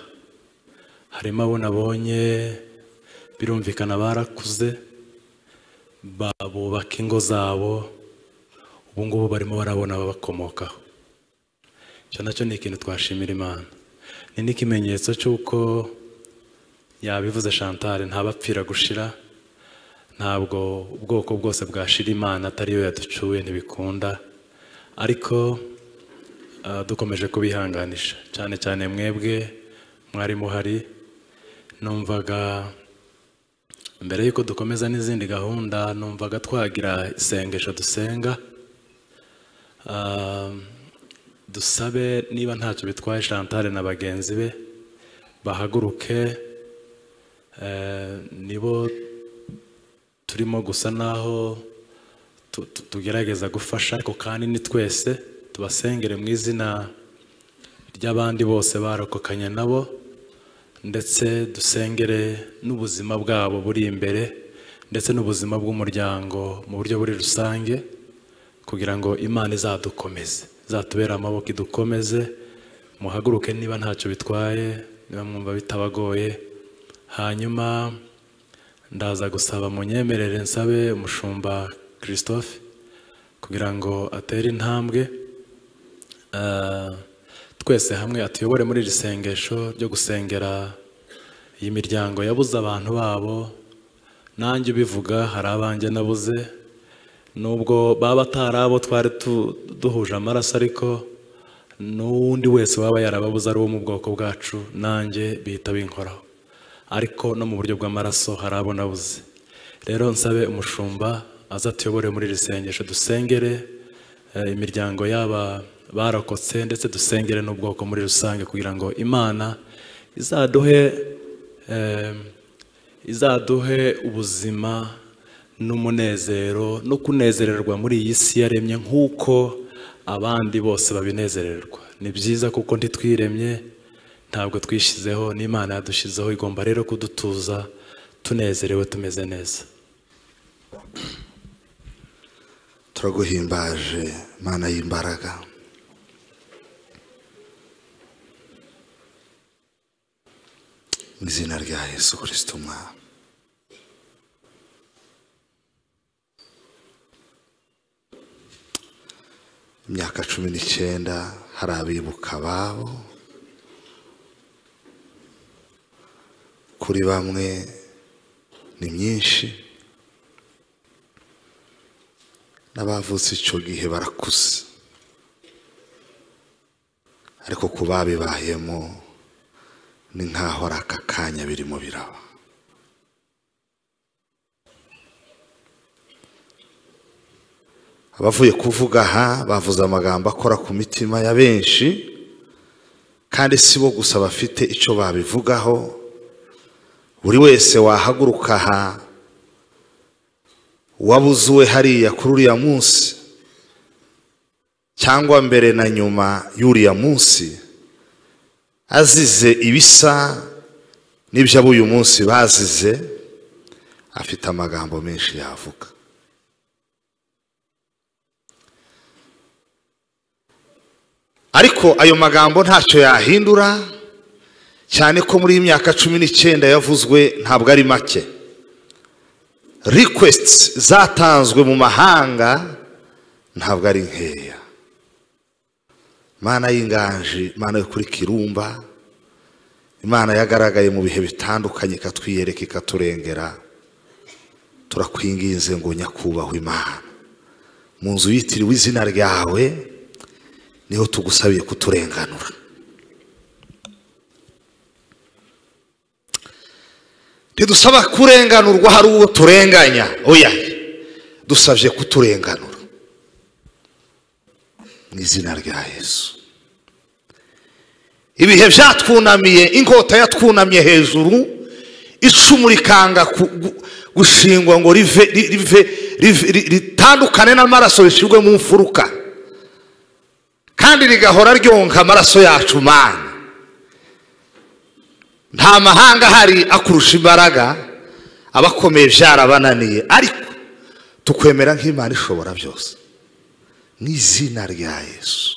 harimo abo nabonye birumvikana barakuze, babubaka ingo zabo, ubu ngubu barimo barabona ababakomokaho. Icyo nacyo ni ikintu twashimira Imana. Ni n'ikimenyetso cy'uko yabivuze Chantal, ntabapfira gushira, ntabwo ubwoko bwose bwashira Imana atari yo yaducuye, ntibikunda. Ariko dukomeje kubihanganisha, cyane cyane mwebwe mwari muhari. Numvaga mbere yuko dukomeza n'izindi gahunda, numvaga twagira isengesho dusenga, dusabe niba ntacyo bitwaye Chantal na bagenzi be bahaguruke. Nibo turimo gusa naho tugerageza gufasha, ariko kandi ni twese tubasengere mu izina ry'abandi bose barokokanye nabo, ndetse dusengere n'ubuzima bwabo buri imbere, ndetse n'ubuzima bw'umuryango mu buryo buri rusange, kugira ngo Imana izadukomeze, izatubera amaboko idukomeze. Muhaguruke niba ntacyo bitwaye, niba mwumva bitabagoye. Hanyuma ndaza gusaba munyemerere nsabe umushumba Christophe kugira ngo atere intambwe, twese hamwe atuyobore muri iri sengesho ryo gusengera iyi miryango yabuze abantu babo. Nanjye ubivuga, hari abanjye nabuze, nubwo baba atari abo twari duhuje amaraso, ariko n'uwundi wese waba yarababuze ari uwo mu bwoko bwacu, nanjye bihita binkoraho. Ariko no mu buryo bw'amaraso hari abo nabuze. Rero nsabe umushumba aza atuyobore muri iri sengesho, dusengere imiryango yaba barokotse, ndetse dusengere n'ubwoko muri rusange, kugira ngo Imana izaduhe izaduhe ubuzima n'umunezero no kunezererwa muri iyi si yaremye nk'uko abandi bose babinezererwa. Ni byiza kuko ntitwiremye, ntabwo twishyizeho, n'Imana yadushizeho, igomba rero kudutuza tunezerewe tumeze neza. Turaguhimbaje Mana y'imbaraga, mu izina rya Yesu Kristo Umwami. Imyaka 19 hari abibuka ababo, kuri bamwe ni myinshi, n'abavutse icyo gihe barakuze, ariko ku babibayemo ni nk'aho ari aka kanya birimo biraba. Abavuye kuvuga aha bavuze amagambo akora ku mitima ya benshi, kandi si bo gusa bafite icyo babivugaho. Buri wese wahaguruka aha wabuzuwe hariya kuri uriya munsi cyangwa mbere na nyuma y'uriya munsi, azize ibisa n'ibyo ab'uyu munsi bazize, afite amagambo menshi yavuga. Ariko ayo magambo ntacyo yahindura, cyane ko muri iyi myaka 19 yavuzwe ntabwo ari make. Requests zatanzwe mu mahanga ntabwo ari nkeya. Mana y'inganji, Mana yo kuri Kirumba, Imana yagaragaye mu bihe bitandukanye ikatwiyereka ikaturengera, turakwinginze ngo nyakubahwa Imana, mu nzu yitiriwe izina ryawe niho tugusabiye kuturenganura. Ntidusaba kurenganurwa hari uwo turenganya, oya, dusabye kuturenganura mu izina rya Yesu. Ibihe byatwunamiye, inkota yatwunamye hejuru, icumu rikanga gushingwa ngo ritandukane n'amaraso rishirwe mu mfuruka, kandi rigahora ryonka amaraso yacu. Mana, nta mahanga hari akurusha imbaraga, abakomeye byarabananiye, ariko tukwemera nk'Imana ishobora byose mu izina rya Yesu.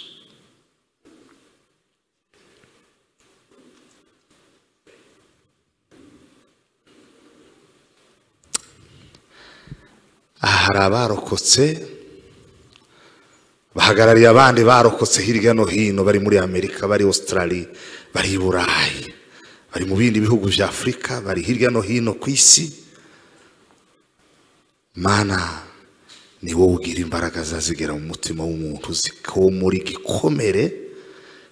Hari abarokotse bahagarariye abandi barokotse hirya no hino, bari muri Amerika, bari Australia, bari Burayi, bari mu bindi bihugu bya Afrika, bari hirya no hino ku isi. Mana, ni wowe ugira imbaraga zazigera mu mutima w'umuntu, zikomora igikomere,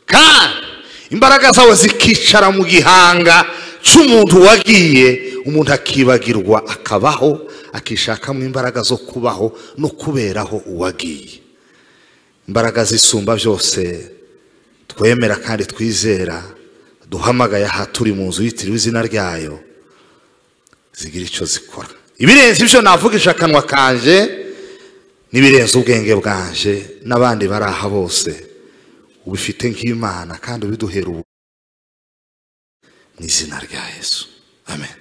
kandi imbaraga zawe zikicara mu gihanga cy'umuntu wagiye, umuntu akibagirwa akabaho, akishakamo imbaraga zo kubaho no kuberaho uwagiye. Imbaraga zisumba byose twemera kandi twizera, duhamagaye aha turi mu nzu yitiriwe izina ryayo, zigira icyo zikora. Ibirenze ibyo navugisha akanwa kanje, n'ibirenze ubwenge bwanje, n'abandi bari aha bose ubifite nk'Imana kandi ubiduhera ubu, mu izina rya Yesu, amen.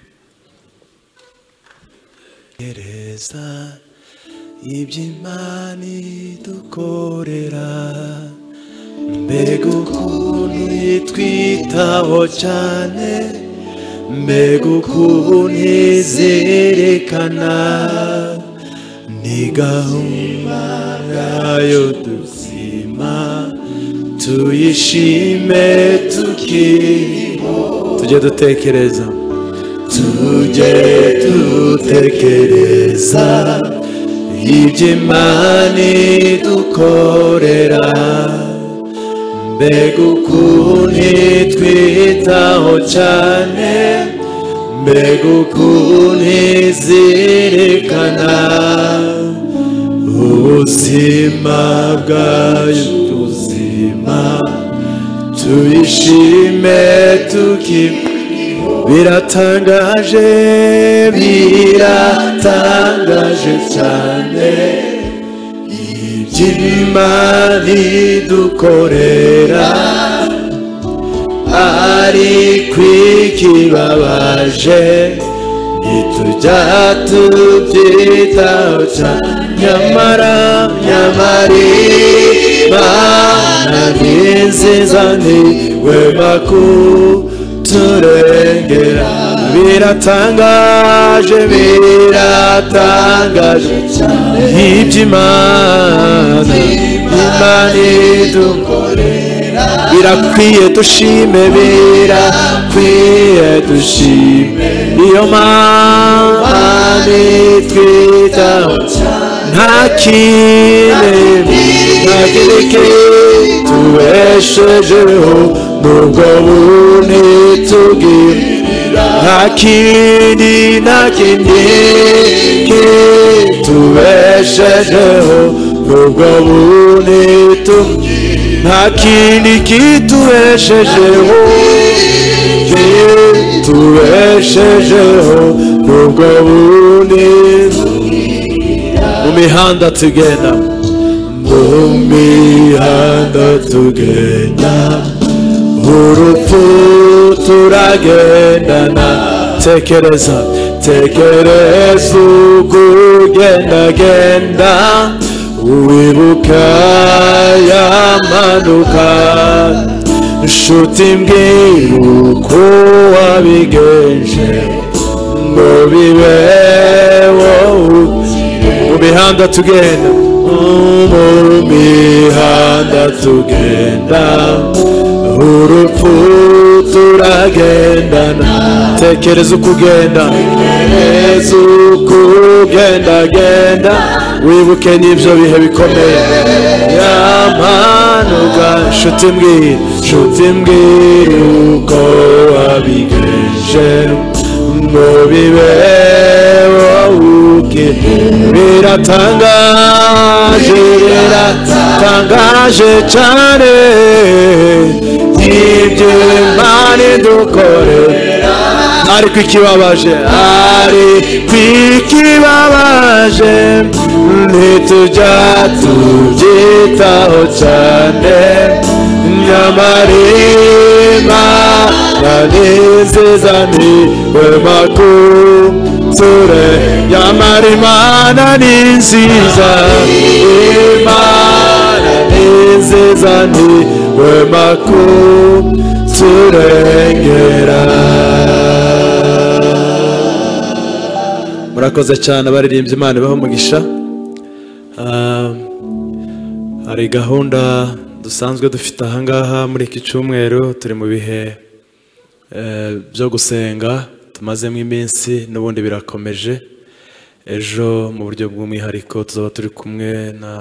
Gereza iby'Imana idukorera, mbega ukuntu yitwitaho cyane, mbega ukuntu izerekana, ni gahunda yayo duzima, tuyishime tukiriho. Tujye dutekereza iby'Imana idukorera, mbega ukuntu itwitaho cyane, mbega ukuntu izirikana ubuzima bwayo tuzima, tuyishime tukiriho. biratangaje biratangaje cyane iby'Imana idukorera ariko ikibabaje ntitujya tubyitaho cyane nyamara Imana ni nziza ntiwema kuturengera biratangaje cyane iby'Imana idukorera birakwiye dushime birakwiye dushime iyo Mana itwitaho nta kindi tubeshejeho nubwo buni tugirira nta kindi tubeshejeho nubwo buni tugirira nta kindi kitubeshejeho nubwo buni mu mihanda tugenda urupfu turagendana tekereza ukugendagenda wibuka yamanuka nshuti mbwira uko wabigenje ngo bibe wowe mu mihanda tugenda urupfu turagendana tekereza ukugendagenda wibuke n'ibyo bihe bikomeye yamanuka nshuti mbwira uko wabigenje ngo bibe wowe biratangaje cyane iby'Imana idukorera ariko ikibabaje ntitujya tubyitaho cyane nyamara Imana ni nziza ntiwema kuturengera nyamara Imana ni nziza ntiwema kuturengera murakoze cyane abaririmbyi Imana ibahe umugisha hari gahunda dusanzwe dufite ahangaha muri iki cyumweru turi mu bihe byo gusenga tumazemo iminsi n'ubundi birakomeje ejo mu buryo bw'umwihariko tuzaba turi kumwe na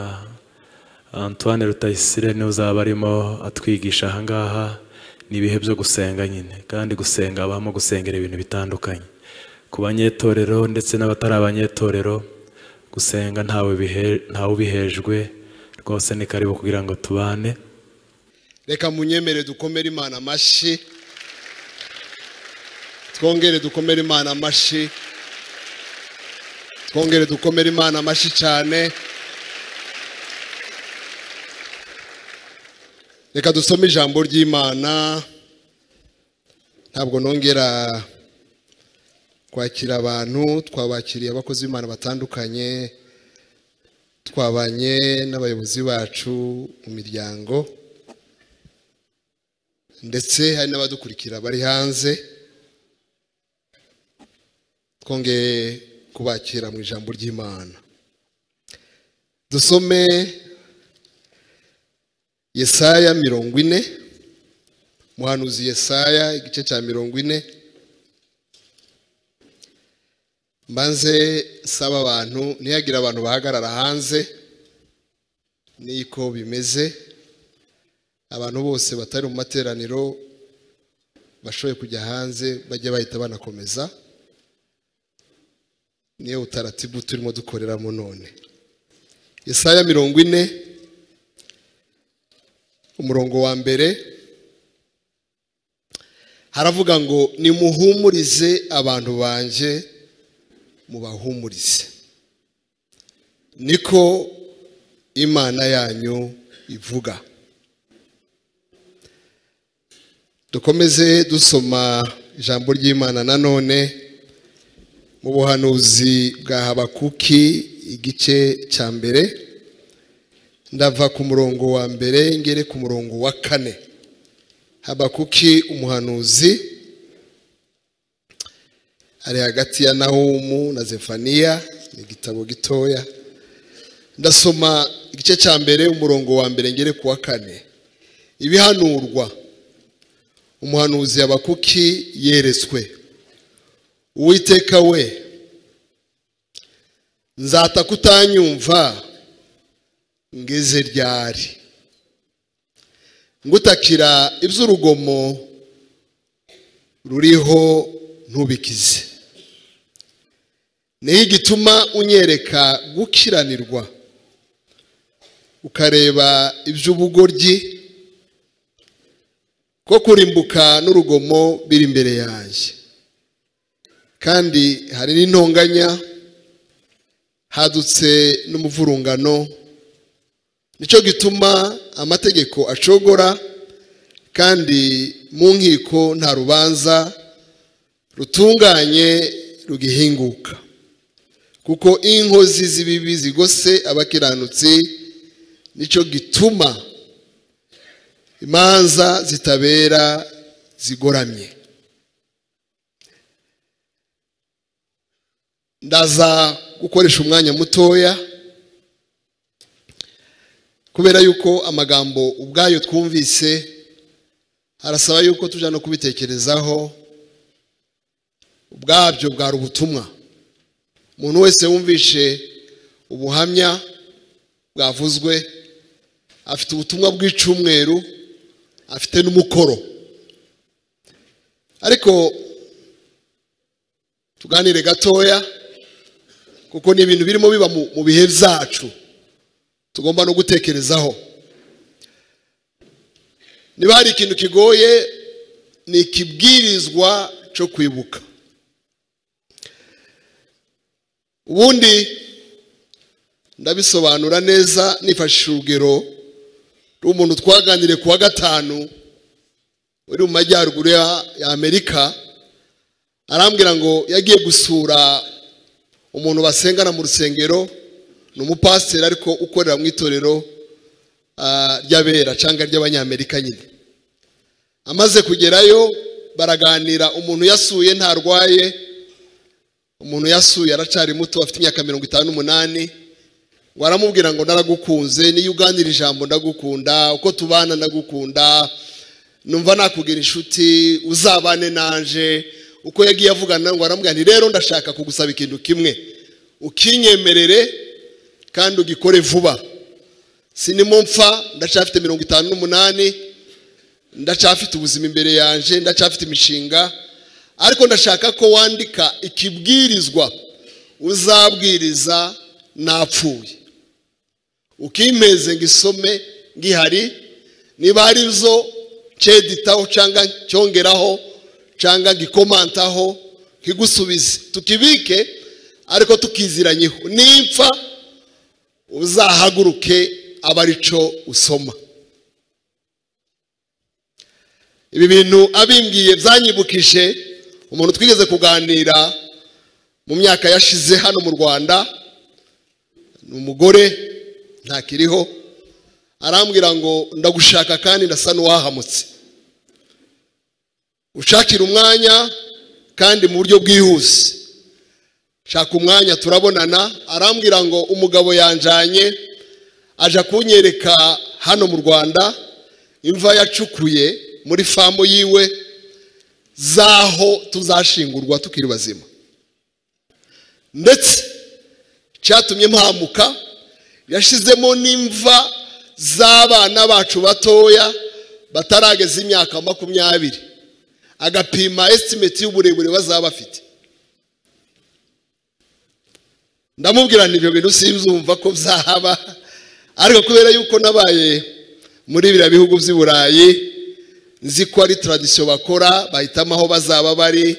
Antoine Rutayisire niwe uzaba arimo atwigisha ahangaha ni ibihe byo gusenga nyine kandi gusenga habamo gusengera ibintu bitandukanye ku banyetorero ndetse n'abatari abanyetorero gusenga ntawe ubihejwe rwose ni karibu kugira ngo tubane reka munyemere dukomere Imana amashyi twongere dukomere Imana amashyi cyane reka dusome ijambo ry'Imana ntabwo nongera kwakira abantu twabakiriye abakozi b'Imana batandukanye twabanye n'abayobozi bacu mu miryango ndetse hari n'abadukurikira bari hanze twongeye kubakira mu ijambo ry'Imana dusome Yesaya 40 muhanuzi Yesaya igice cya 40 mbanze saba abantu ntiyagira abantu bahagarara hanze niko bimeze abantu bose batari mu materaniro bashoboye kujya hanze bajya bahita banakomeza niyo utaratibu turimo dukoreramo none Yesaya 40 umurongo wa mbere haravuga ngo nimuhumurize abantu banje mubahumurize, niko Imana yanyu ivuga. Dukomeze dusoma ijambo ry'Imana nanone mu buhanuzi bwa Habakuki igice cya mbere, ndava ku murongo wa mbere ngere ku murongo wa 4. Habakuki umuhanuzi ari hagati ya Nahumu na Zefaniya, ni igitabo gitoya. Ndasoma igice cya mbere umurongo wa mbere ngere ku wa 4. Ibihanurwa. Umuhanuzi Habakuki yeretswe. Uwiteka we, nzata kutanyumva ngeze ryari? Ngutakira iby'urugomo ruriho ntubikize. Niho igituma unyereka gukiranirwa, ukareba iby'ubugoryi ko kurimbuka n'urugomo biri imbere yanjye. Kandi hari n'intonganya, hadutse n'umuvurungano, nicyo gituma amategeko acogora, kandi mu nkiko nta rubanza rutunganye rugihinguka. Kuko inkozi z'ibibi zigose abakiranutsi, nicyo gituma imanza zitabera zigoramye. Ndaza gukoresha umwanya mutoya kubera yuko amagambo ubwayo twumvise arasaba yuko tujya no kubitekerezaho. Ubwabyo bwari ubutumwa. Umuntu wese wumvishe ubuhamya bwavuzwe afite ubutumwa bw'icumweru, afite n'umukoro. Ariko tuganire gatoya kuko ni ibintu birimo biba mu bihe byacu tugomba no gutekerezaho. Niba hari ikintu kigoye ni ikibwirizwa cyo kwibuka. Ubundi ndabisobanura neza nifashishije urugero rw'umuntu twaganire ku wa 5 uri mu majyaruguru ya Amerika. Arambwira ngo yagiye gusura umuntu basengana mu rusengero, ni umupasiteri ariko ukorera mu itorero ry'abera cyangwa ry'abanyamerika nyine. Amaze kugerayo baraganira. Umuntu yasuye ntarwaye, umuntu yasuye aracari muto, afite imyaka 58. ngo aramubwira ngo naragukunze, niyo uganira ijambo ndagukunda, uko tubana ndagukunda, numva nakugira inshuti, uzabane nanje. Uko yagiye avugana ngo aramubwira nti rero ndashaka kugusaba ikintu kimwe, ukinyemerere kandi ugikore vuba. Sinimo mpfa, ndacafite 58, ndacafite ubuzima imbere yanje, ndacafite imishinga, ariko ndashaka ko wandika ikibwirizwa uzabwiriza napfuye, ukimpeze ngisome ngihari. Niba hari zo ceditaho cyangwa cyongeraho cyangwa ngikomantaho kigusubize, tukibike ariko tukiziranyeho. Nimpfa uzahaguruke abarico usoma. Ibi bintu abimbwiye byanyibukije umuntu twigeze kuganira mu myaka yashize hano mu Rwanda. Ni umugore ntakiriho. Arambwira ngo ndagushaka kandi ndasa n'uwahamutse, ushakira umwanya kandi mu buryo bwihuse. Shaka umwanya turabonana. Arambwira ngo umugabo yanjanye aja kunyereka hano mu Rwanda imva yacukuye muri famu yiwe zaho tuzashingurwa tukiri bazima, ndetse cyatumye mpamuka. Yashizemo n'imva z'abana bacu batoya batarageza imyaka 20, agapima estimate y'uburebure bazaba bafite. Ndamubwira nti ibyo bintu simzumva ko byahaba, ariko kubera yuko nabaye muri biriya bihugu by'i Burayi nzi ko ari tradisiyo bakora, bahitamo aho bazaba bari,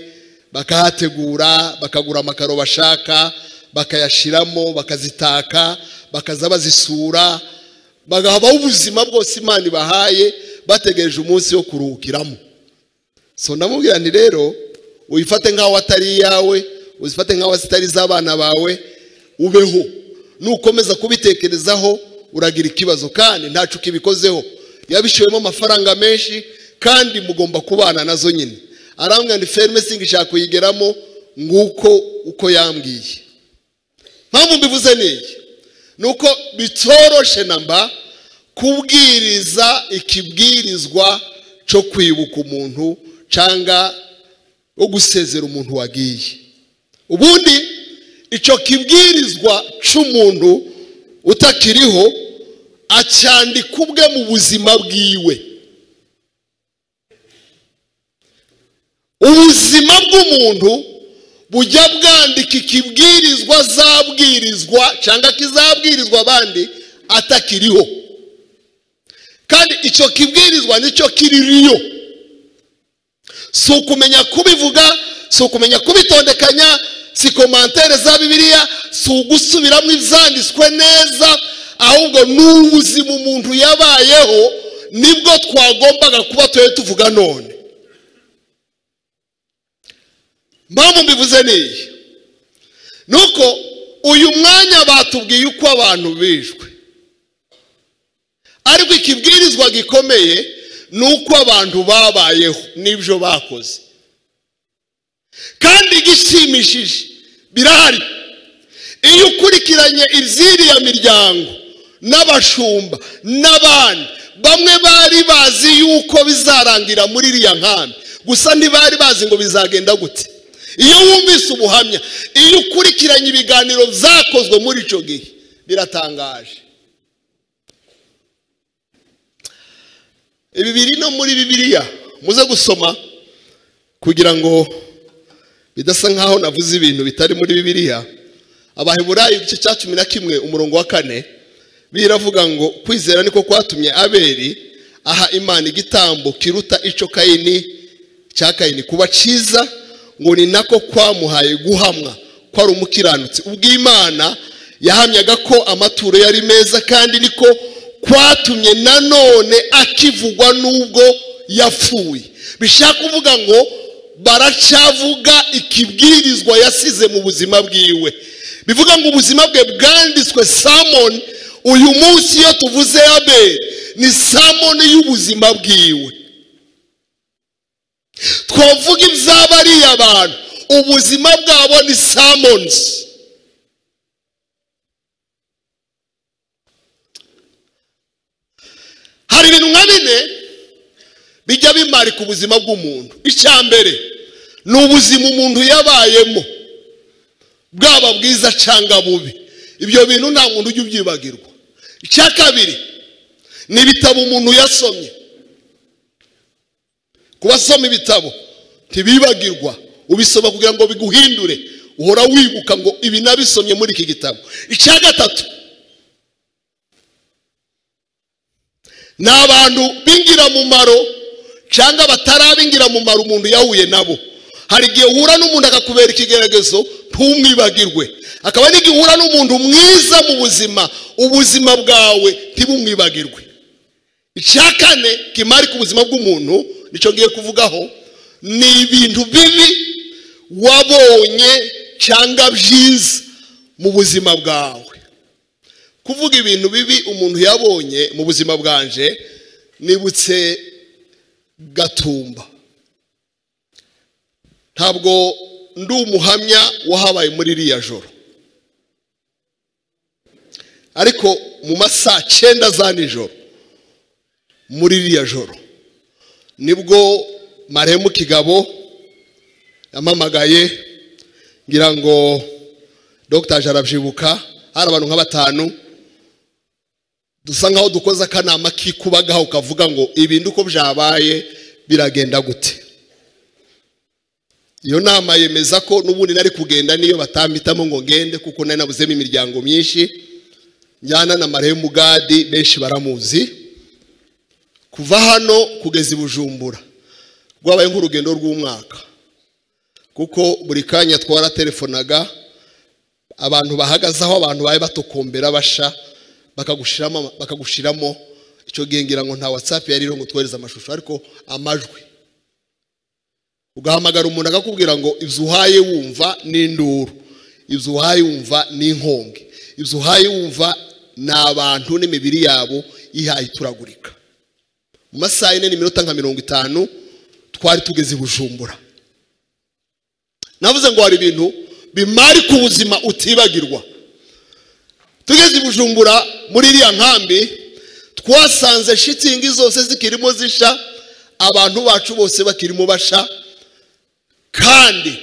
bakahategura, bakagura amakaro bashaka, bakayashiramo, bakazitaka, bakaza bazisura, bagahabaho ubuzima bwose Imana ibahaye, bategereje umunsi wo kuruhukiramo. So ndamubwira nti rero uyifate nkaho atari yawe, uzifate nkaho zitari z'abana bawe, ubeho. Nukomeza kubitekerezaho uragira ikibazo, kandi ntacu kibikozeho. Yabishoyemo amafaranga menshi kandi mugomba kubana nazo nyine. Arambwira ndi ferme singishaka kuyigeramo nguko uko yambwiye. Mpamvu mbivuze niki? Nuko bitoroshe namba kubwiriza ikibwirizwa cyo kwibuka umuntu canga wo gusezera umuntu wagiye. Ubundi ico kibwirizwa c'umuntu utakiriho acyandika ubwe mu buzima bwiwe. Ubuzima bw'umuntu bujya bwandika ikibwirizwa zabwirizwa cyangwa kizabwirizwa abandi atakiriho, kandi icyo kibwirizwa nicyo kiririyo. Si ukumenya kubivuga, si ukumenya kubitondekanya, si komantere za Bibiliya, si ugusubiramo ibyanditswe neza, ahubwo n'ubuzima umuntu yabayeho nibwo twagombaga kuba tuvuga none. Mpamvu mbivuze niyi, nuko uyu mwanya batubwiye uko abantu bishwe, ariko ikibwirizwa gikomeye nuko abantu babayeho n'ibyo bakoze. Kandi gishimishije birahari, iyo ukurikiranye ibyiriya miryango n'abashumba n'abandi, bamwe bari bazi yuko bizarangira muri iriya nkambi, gusa ntibari bazi ngo bizagenda gute. Iyo wumvise ubuhamya, iyo ukurikiranye ibiganiro byakozwe muri icyo gihe, biratangaje. Ibi biri no muri Bibiliya, muze gusoma kugira ngo bidasa nkaho navuze ibintu bitari muri Bibiliya. Abaheburayo igice cya 11 umurongo wa 4 biravuga ngo kwizera niko kwatumye Abeli aha Imana igitambo kiruta ico Kayini kuba ciza, ngo ni nako kwamuhaye guhamwa ko ari umukiranutsi. Ubw'Imana yahamyaga ko amaturo yari meza, kandi niko kwatumye nanone akivugwa nubwo yapfuye. Bishaka kuvuga ngo baracyavuga ikibwirizwa yasize mu buzima bwiwe. Bivuga ngo ubuzima bwe bwanditswe sermon. Uyu munsi iyo tuvuze Abeli ni sermon y'ubuzima bwiwe. Twavuga iby'abariya abantu, ubuzima bwabo ni sermons. Hari ibintu nka bine bijya bimarika ubuzima bw'umuntu. Icya mbere ni ubuzima umuntu yabayemo, bwaba bwiza cyangwa bubi. Ibyo bintu nta muntu ujya ubyibagirwa. Icya kabiri ni ibitabo umuntu yasomye. Kubasoma ibitabo ntibibagirwa, ubisoma kugira ngo biguhindure, uhora wibuka ngo ibi nabisomye muri iki gitabo. Icya gatatu ni abantu b'ingirakamaro cyangwa batarab'ingirakamaro umuntu yahuye nabo. Hari igihe uhura n'umuntu akakubera ikigeragezo ntumwibagirwe, akaba n'igihe uhura n'umuntu mwiza mu buzima, ubuzima bwawe ntibumwibagirwe. Icya kane kimarika ubuzima bw'umuntu, nicyo ngiye kuvugaho, ni ibintu bibi wabonye cyangwa byiza mu buzima bwawe. Kuvuga ibintu bibi umuntu yabonye mu buzima bwanje, nibutse Gatumba. Ntabwo ndi umuhamya wahabaye muri iriya joro, ariko mu masaa 9 za nijoro muri iriya joro nibwo Marehemu Kigabo yamamagaye, ngira ngo Dr. Jarabyibuka, hari abantu nka 5 dusa nkaho dukoza akanama kikubagaho ukavuga ngo ibintu uko byabaye biragenda gute. Iyo nama yemeza ko n'ubundi nari kugenda niyo batampitamo ngo ngende, kuko nari nabuzemo imiryango myinshi njyana na Marehemu Gadi, benshi baramuzi. kuva hano kugeza i Bujumbura rwabaye nk'urugendo rw'umwaka, kuko buri kanya twaratelefonaga abantu bahagaze aho abantu baye batokombera basha bakagushiramo icyo gihe ngira ngo nta WhatsApp yari iro ngo twohereza amashusho ariko amajwi, ugahamagara umuntu akakubwira ngo ibyo uhaye wumva n'induru, ibyo uhaye wumva n'inkongi, ibyo uhaye wumva n'abantu n'imibiri yabo ihaye turagurika. Mu masaha 4 n'iminota nka 50 twari tugeze i Bujumbura. Navuze ngo hari ibintu bimari ku buzima utibagirwa. Tugeze i Bujumbura muri iriya nkambi twasanze shitingi zose zikirimo zisha, abantu bacu bose bakirimo basha, kandi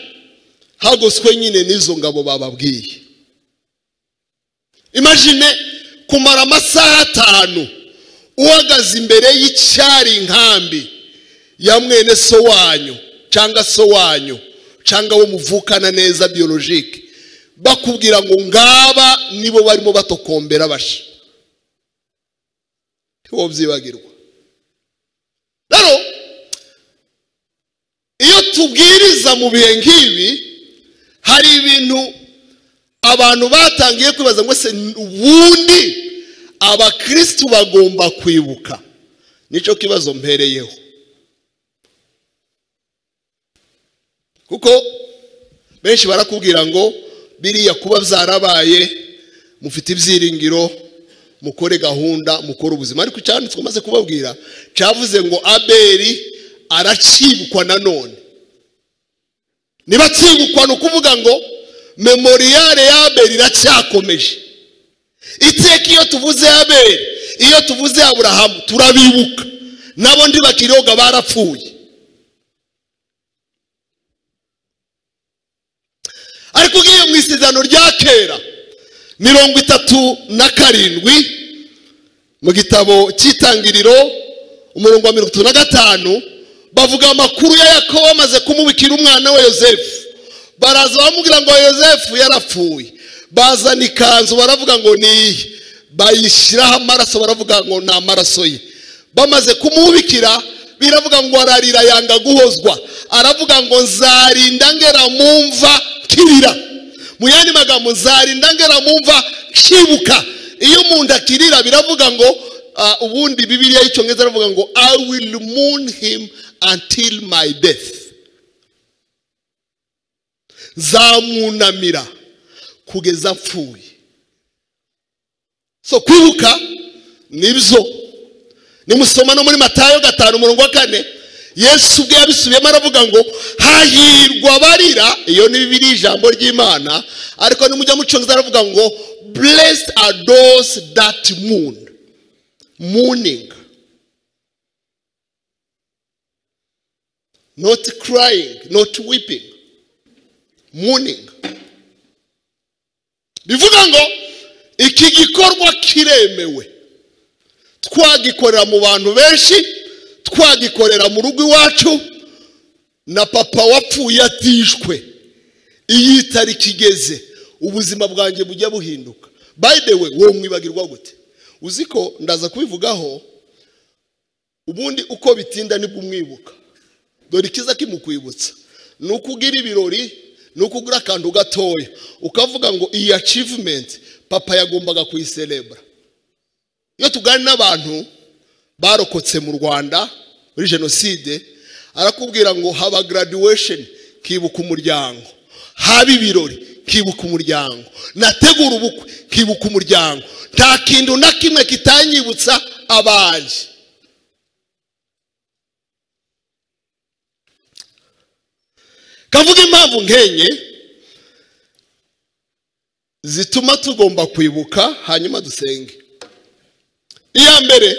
hagoswe nyine n'izo ngabo bababwiye. Imagine kumara amasaha 5 uhagaze imbere y'icyari inkambi ya mwene so wanyu cyangwa so wanyu cyangwa wo muvukana neza biologique, bakubwira ngo ngaba nibo barimo batokombera basha. Ntiwo byibagirwa. Rero iyo tubwiriza mu bihe nk'ibi hari ibintu abantu batangiye kwibaza ngo se ubundi abakristo bagomba kwibuka. Nico kibazo mpereyeho, kuko benshi barakubwira ngo biriya kuba byarabaye mufite ibyiringiro mukore gahunda mukore ubuzima, ariko cyanditswe maze kubabwira cyavuze ngo Abeli aracibukwa nanone. Niba cibukwa no kuvuga ngo memoriale ya Abeli iracyakomeje. Iteka iyo tuvuze Abeli, iyo tuvuze Aburahamu turabibuka, nabo ndi bakiroga barapfuye. Ariko ugiye mu isezerano rya kera 37 mu gitabo cy'Itangiriro umurongo wa 35 bavuga amakuru ya Yakobo amaze kumubikira umwana we Yosefu. Baraza bamubwira ngo Yosefu yarapfuye, bazana ikanzu baravuga ngo ni bayishiraho amaraso, baravuga ngo nta maraso ye. Bamaze kumubikira biravuga ngo ararira yanga guhozwa, aravuga ngo nzarinda ngera mumva kirira. Mu yandi magambo nzarinda ngera mumva kibuka. Iyo umuntu akirira biravuga ngo ubundi Bibiliya y'Icyongereza aravuga ngo I will mourn him until my death. Zamunamira kugeza apfuye. So kwibuka nibyo. Nimusoma no muri Matayo 5:4 Yesu ubwe yabisubiyemo aravuga ngo hahirwa barira. Iyo ni Bibiliya ijambo ry'Imana, ariko nimujya mu Cyongereza aravuga ngo blessed are those that mourn. Mourning, not crying, not weeping. Mourning. Bivuga ngo iki gikorwa kiremewe. Twagikorera mu bantu benshi, twagikorera mu rugo iwacu, na papa wapfuye atishwe. Iyi tariki igeze ubuzima bwanjye bujya buhinduka. By the way, wowe mwibagirwa gute? Uziko ndaza kubivugaho ubundi uko bitinda nibwo umwibuka. Dore ikiza kimukwibutsa nuko ugira ibirori, nuko ugira akantu gatoya ukavuga ngo iyi achievement papa yagombaga kuyicelebra. Iyo tugana n'abantu barokotse mu Rwanda muri genocide, arakubwira ngo haba graduation kibuka umuryango, haba ibirori kibuka umuryango, nategura ubukwe kibuka umuryango. Nta kintu na kimwe kitanyibutsa abaje. Kavuga impamvu nkenye zituma tugomba kwibuka hanyuma dusenge. Iya mbere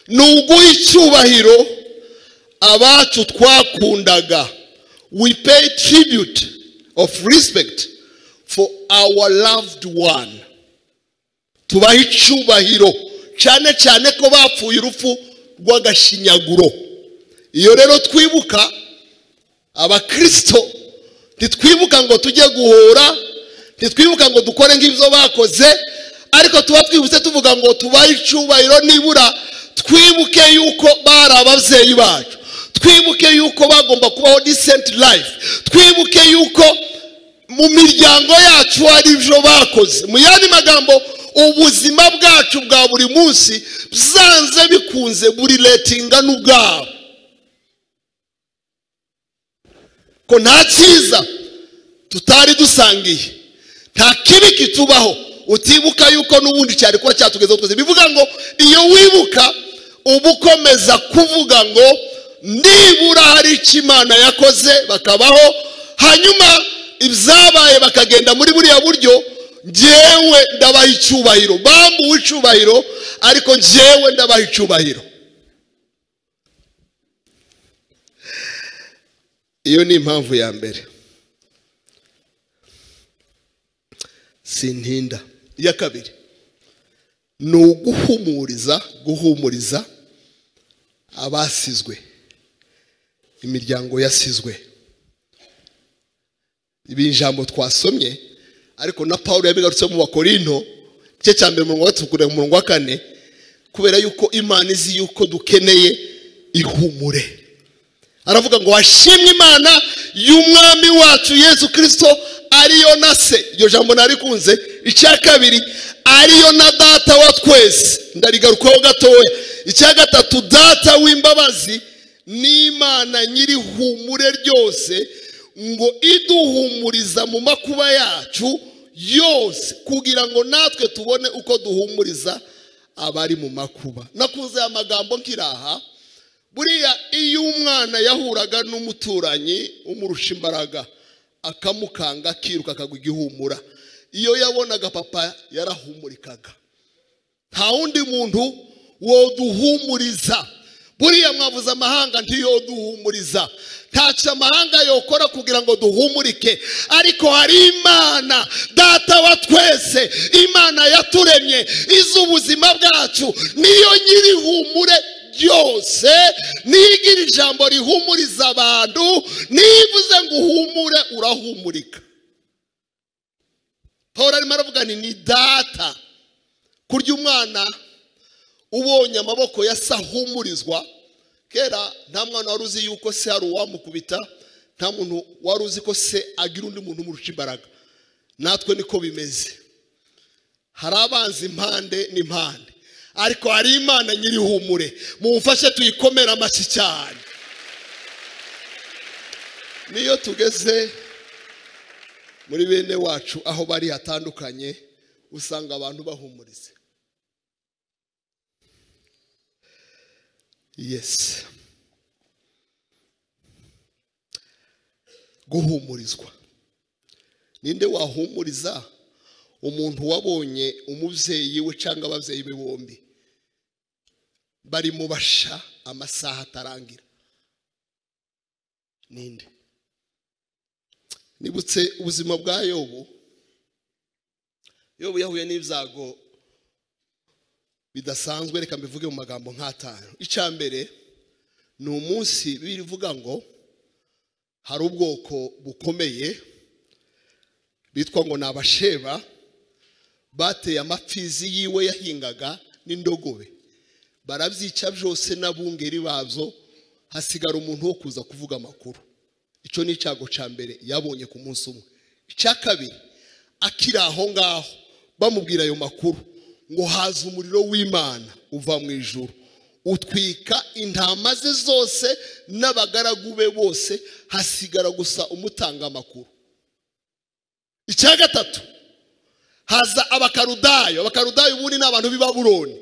nuguha icyubahiro abacu twakundaga. We pay tribute of respect for our loved one. Tubaha icyubahiro cyane cyane ko bapfuye urupfu rw'agashinyaguro. Iyo rero twibuka abakristo, ntitwibuka ngo tujye guhora, ntitwibuka ngo dukore nk'ibyo bakoze, ariko tuba twibutse tuvuga ngo tubahe icyubahiro nibura twibuke yuko bari ababyeyi bacu, twibuke yuko bagomba kubaho decent life, twibuke yuko mu miryango yacu hari ibyo bakoze. Mu yandi magambo, ubuzima bwacu bwa buri munsi byanze bikunze buri letinga n'ubwabo, ko nta cyiza tutari dusangiye, nta kibi kitubaho utibuka yuko n'ubundi cyari kuba cyatugezeho twese. Bivuga ngo iyo wibuka uba ukomeza kuvuga ngo nibura hari icyo Imana yakoze bakabaho, hanyuma ibyabaye bakagenda muri buriya buryo. Njyewe ndabaha icyubahiro, bambuwe icyubahiro, ariko njyewe ndabaha icyubahiro. Iyo ni impamvu ya mbere, sintinda. Iya kabiri ni guhumuriza abasizwe, imiryango yasizwe. Ibi ijambo twasomye, ariko na Paulo yabigarutse mu Bakorinto cye cya mbere mu murongo wa 4, kubera yuko Imana izi yuko dukeneye ihumure. Aravuga ngo washimwe Imana y'umwami wacu Yesu Kristo, ariyo na se. Iryo jambo narikunze. Icya kabiri, ariyo na data wa twese. Ndarigarukaho gatoya. Icya gatatu, data w'imbabazi, ni Imana nyiri humure ryose, ngo iduhumuriza mu makuba yacu yose, kugira ngo natwe tubone uko duhumuriza abari mu makuba. Nakunze amagambo nkiraha. Buriya iyo umwana yahuraga n'umuturanyi umurusha imbaraga, akamukanga akiruka akagwa igihumura, iyo yabonaga papa yarahumurikaga. Nta wundi muntu woduhumuriza. Buriya mwavuze amahanga ntiyoduhumuriza, ntacyo amahanga yokora kugira ngo duhumurike, ariko hari Imana data wa twese, Imana yaturemye, izi ubuzima bwacu, niyo nyiri humure ryose. Nigira ijambo rihumuriza abantu, nivuze ngo uhumure urahumurika. Paulo arimo aravuga ni data. Kurya umwana ubonye amaboko ya se ahumurizwa, kera nta mwana wari uzi yuko se hari uwamukubita, nta muntu wari uzi ko se agira undi muntu umurusha imbaraga. Natwe niko bimeze, hari abanzi impande n'impande, ariko hari Imana nyiri humure. Mumfashe tuyikomera amashyi cyane. Niyo tugeze muri bene wacu aho bari hatandukanye, usanga abantu bahumurize. Yes, guhumurizwa. Ninde wahumuriza umuntu wabonye umubyeyi we cyangwa ababyeyi be bombi bari mu basha amasaha atarangira? Ninde? Nibutse ubuzima bwa Yobu. Yobu yahuye n'ibyago bidasanzwe, reka mbivuge mu magambo nk'atanu. Icya mbere ni umunsi bivuga ngo hari ubwoko bukomeye bitwa ngo ni Abasheba, bateye amapfizi yiwe yahingaga n'indogobe, barabyica byose n'abungeri bazo, hasigara umuntu wo kuza kuvuga amakuru. Icyo ni icyago cya mbere yabonye ku munsi umwe. Icya kabiri, akiri aho ngaho bamubwira ayo makuru, ngo haza umuriro w'Imana uva mu ijuru, utwika intama ze zose n'abagaragu be bose, hasigara gusa umutanga amakuru. Icya gatatu, haza Abakarudayo. Abakarudayo ubundi ni abantu b'i Babuloni,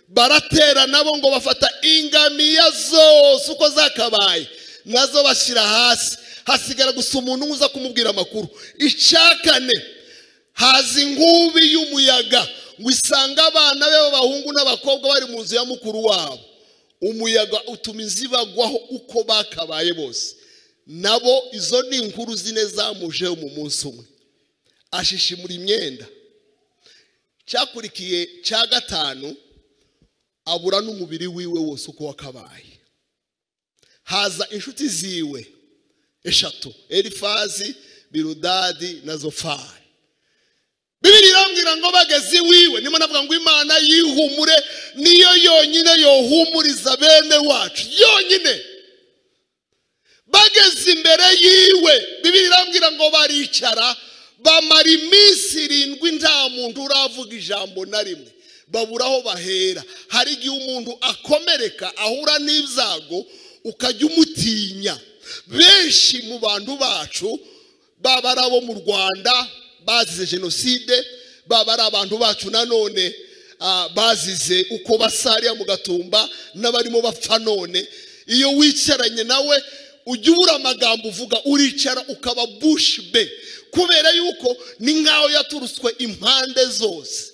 baratera nabo ngo bafata ingamiya zose uko zakabaye, nazo bashyira hasi, hasigara gusa umuntu uza kumubwira amakuru. Icya kane, haza inkubi y'umuyaga, ngo isanga abana be b'abahungu n'abakobwa bari mu nzu ya mukuru wabo. Umuyaga utuma izibagwaho uko bakabaye bose. Nabo izo ni inkuru zine zamujeho mu munsi umwe. Ashishimura imyenda. Cyakurikiye cya gatanu, abura n'umubiri wiwe wose uko wakabaye. Haza inshuti ziwe eshatu, Elifazi, Biludadi na Zofari. Bibiliya irambwira birambwira ngo bageze iwiwe, nimo navuga ngo Imana yihumure niyo yonyine yohumuriza bene wacu yonyine. Bageze imbere yiwe, Bibiliya irambwira ngo baricara bamara iminsi 7 nta muntu uravuga ijambo na rimwe, babura aho bahera. Hari igihe umuntu akomereka ahura n'ibyago ukajya umutinya. Benshi mu bantu bacu baba ari abo mu Rwanda bazize jenoside, baba ari abantu bacu nanone bazize uko basariya mu Gatumba n'abarimo bapfa none. Iyo wicaranye nawe ujya ubura amagambo uvuga, uricara ukaba bush be, kubera yuko ni nkaho yaturutswe impande zose.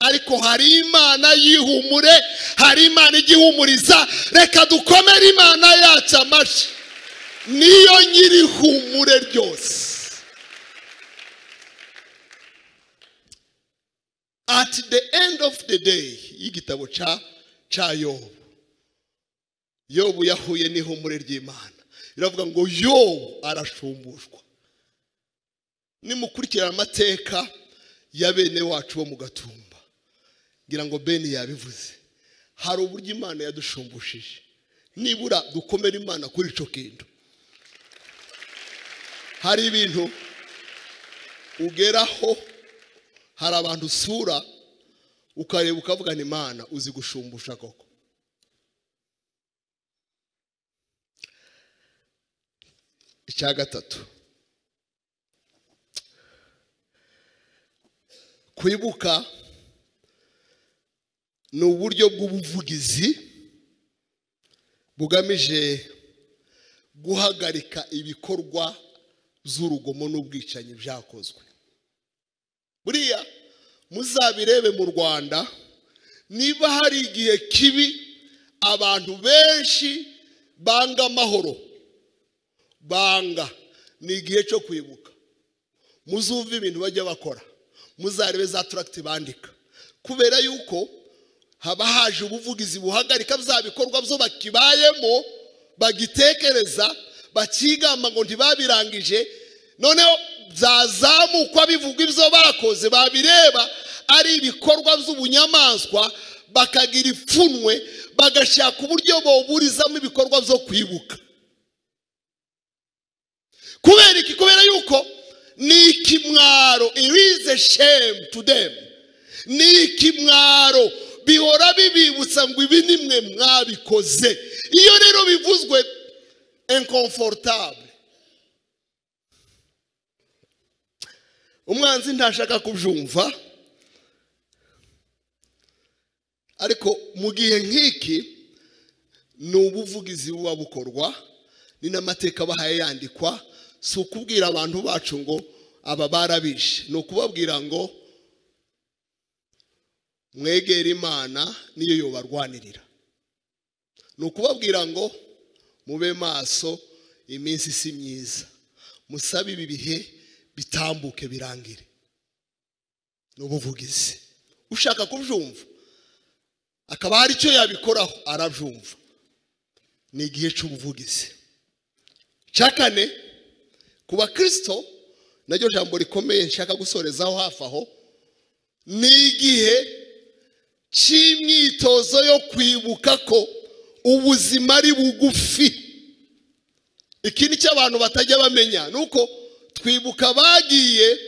Ariko hari Imana yihumure, hari Imana igihumuriza. Reka dukomere Imana yacu amashyi, niyo nyiri humure ryose. At the end of the day, y'igitabo cha Yobu, Yobu yahuye n'ihumure ry'Imana. Iravuga ngo Yobu arashumbushwa. Nimukurikira amateka ya bene wacu bo mu Gatumba, ngira ngo Beni yabivuze, hari uburyo Imana yadushumbushije. Nibura dukomera Imana kuri ico kintu. Hari ibintu ugeraho, hari abantu usura ukareba ukavuga ni Imana uzi gushumbusha koko. Icya gatatu, kwibuka ni uburyo bw'ubuvugizi bugamije guhagarika ibikorwa z'urugomo n'ubwicanyi byakozwe. Buriya muzabirebe mu Rwanda, niba hari igihe kibi abantu benshi banga amahoro, banga ni igihe cyo kwibuka. Muzumva ibintu bajya bakora, muzarebe za tract bandika, kubera yuko haba haje ubuvugizi buhagarika bya bikorwa byo bakibayemo, bagitekereza, bakigamba ngo ntibabirangije, noneho byazamukwa bivuga ibyo bakoze, babireba ari ibikorwa by'ubunyamaswa, bakagira ipfunwe, bagashaka uburyo boburizamo ibikorwa byo kwibuka. Kubera iki? Kubera yuko ni ikimwaro, it is a shame to them. Ni ikimwaro, bihora bibibutsa ngo ibi nimwe mwabikoze. Iyo rero bivuzwe inconfortable, umwanzi ntashaka kubyumva. Ariko mu gihe nk'iki ni ubuvugizi buba bukorwa, ni n'amateka bahaye yandikwa. Si ukubwira abantu bacu ngo aba barabishe, ni ukubabwira ngo mwegere Imana niyo yobarwanirira. Ni ukubabwira ngo mube maso, iminsi si myiza, musabe ibi bihe bitambuke birangire. Ni ubuvugizi. Ushaka kubyumva akaba hari icyo yabikoraho, arabyumva. Ni igihe cy'ubuvugizi. Cyakane, ku bakristo naryo jambo rikomeye nshaka gusorezaho hafi aho, ni igihe cy'imyitozo yo kwibuka ko ubuzima ari bugufi. Ikindi cy'abantu batajya bamenya nuko twibuka bagiye,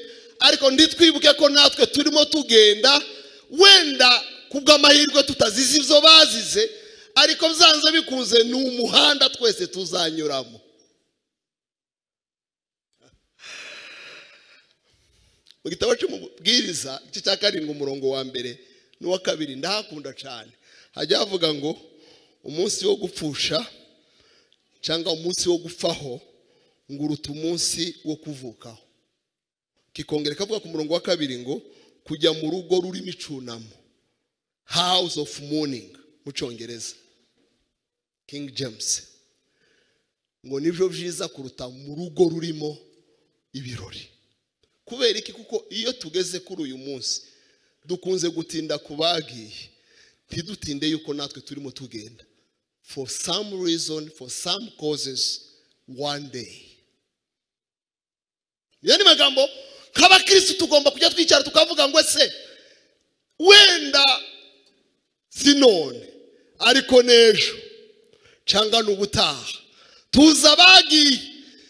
ariko nditwibuke ko natwe turimo tugenda, wenda kubw'amahirwe tutazize ibyo bazize, ariko byanze bikunze ni umuhanda twese tuzanyuramo. Mu gitabo cy'umubwiriza igice cya 7 umurongo wa 1 n'uwa 2 ndahakunda cyane. Hajya havuga ngo umunsi wo gupfusha cyangwa umunsi wo gupfaho ngo uruta umunsi wo kuvukaho. Kikongera kavuga ku murongo wa 2 ngo kujya mu rugo rurimo icunamo, house of mourning mu Cyongereza, King James, ngo nibyo byiza kuruta mu rugo rurimo ibirori. Kubera iki? Kuko iyo tugeze kuri uyu munsi dukunze gutinda kubagiye, ntidutinde yuko natwe turimo tugenda. For some reason, for some causes, one day. Yani magambo nk'abakristo tugomba kujya twicara tukavuga ngo ese wenda si none ariko n'ejo cyangwa n'ubutaha tuza abagiye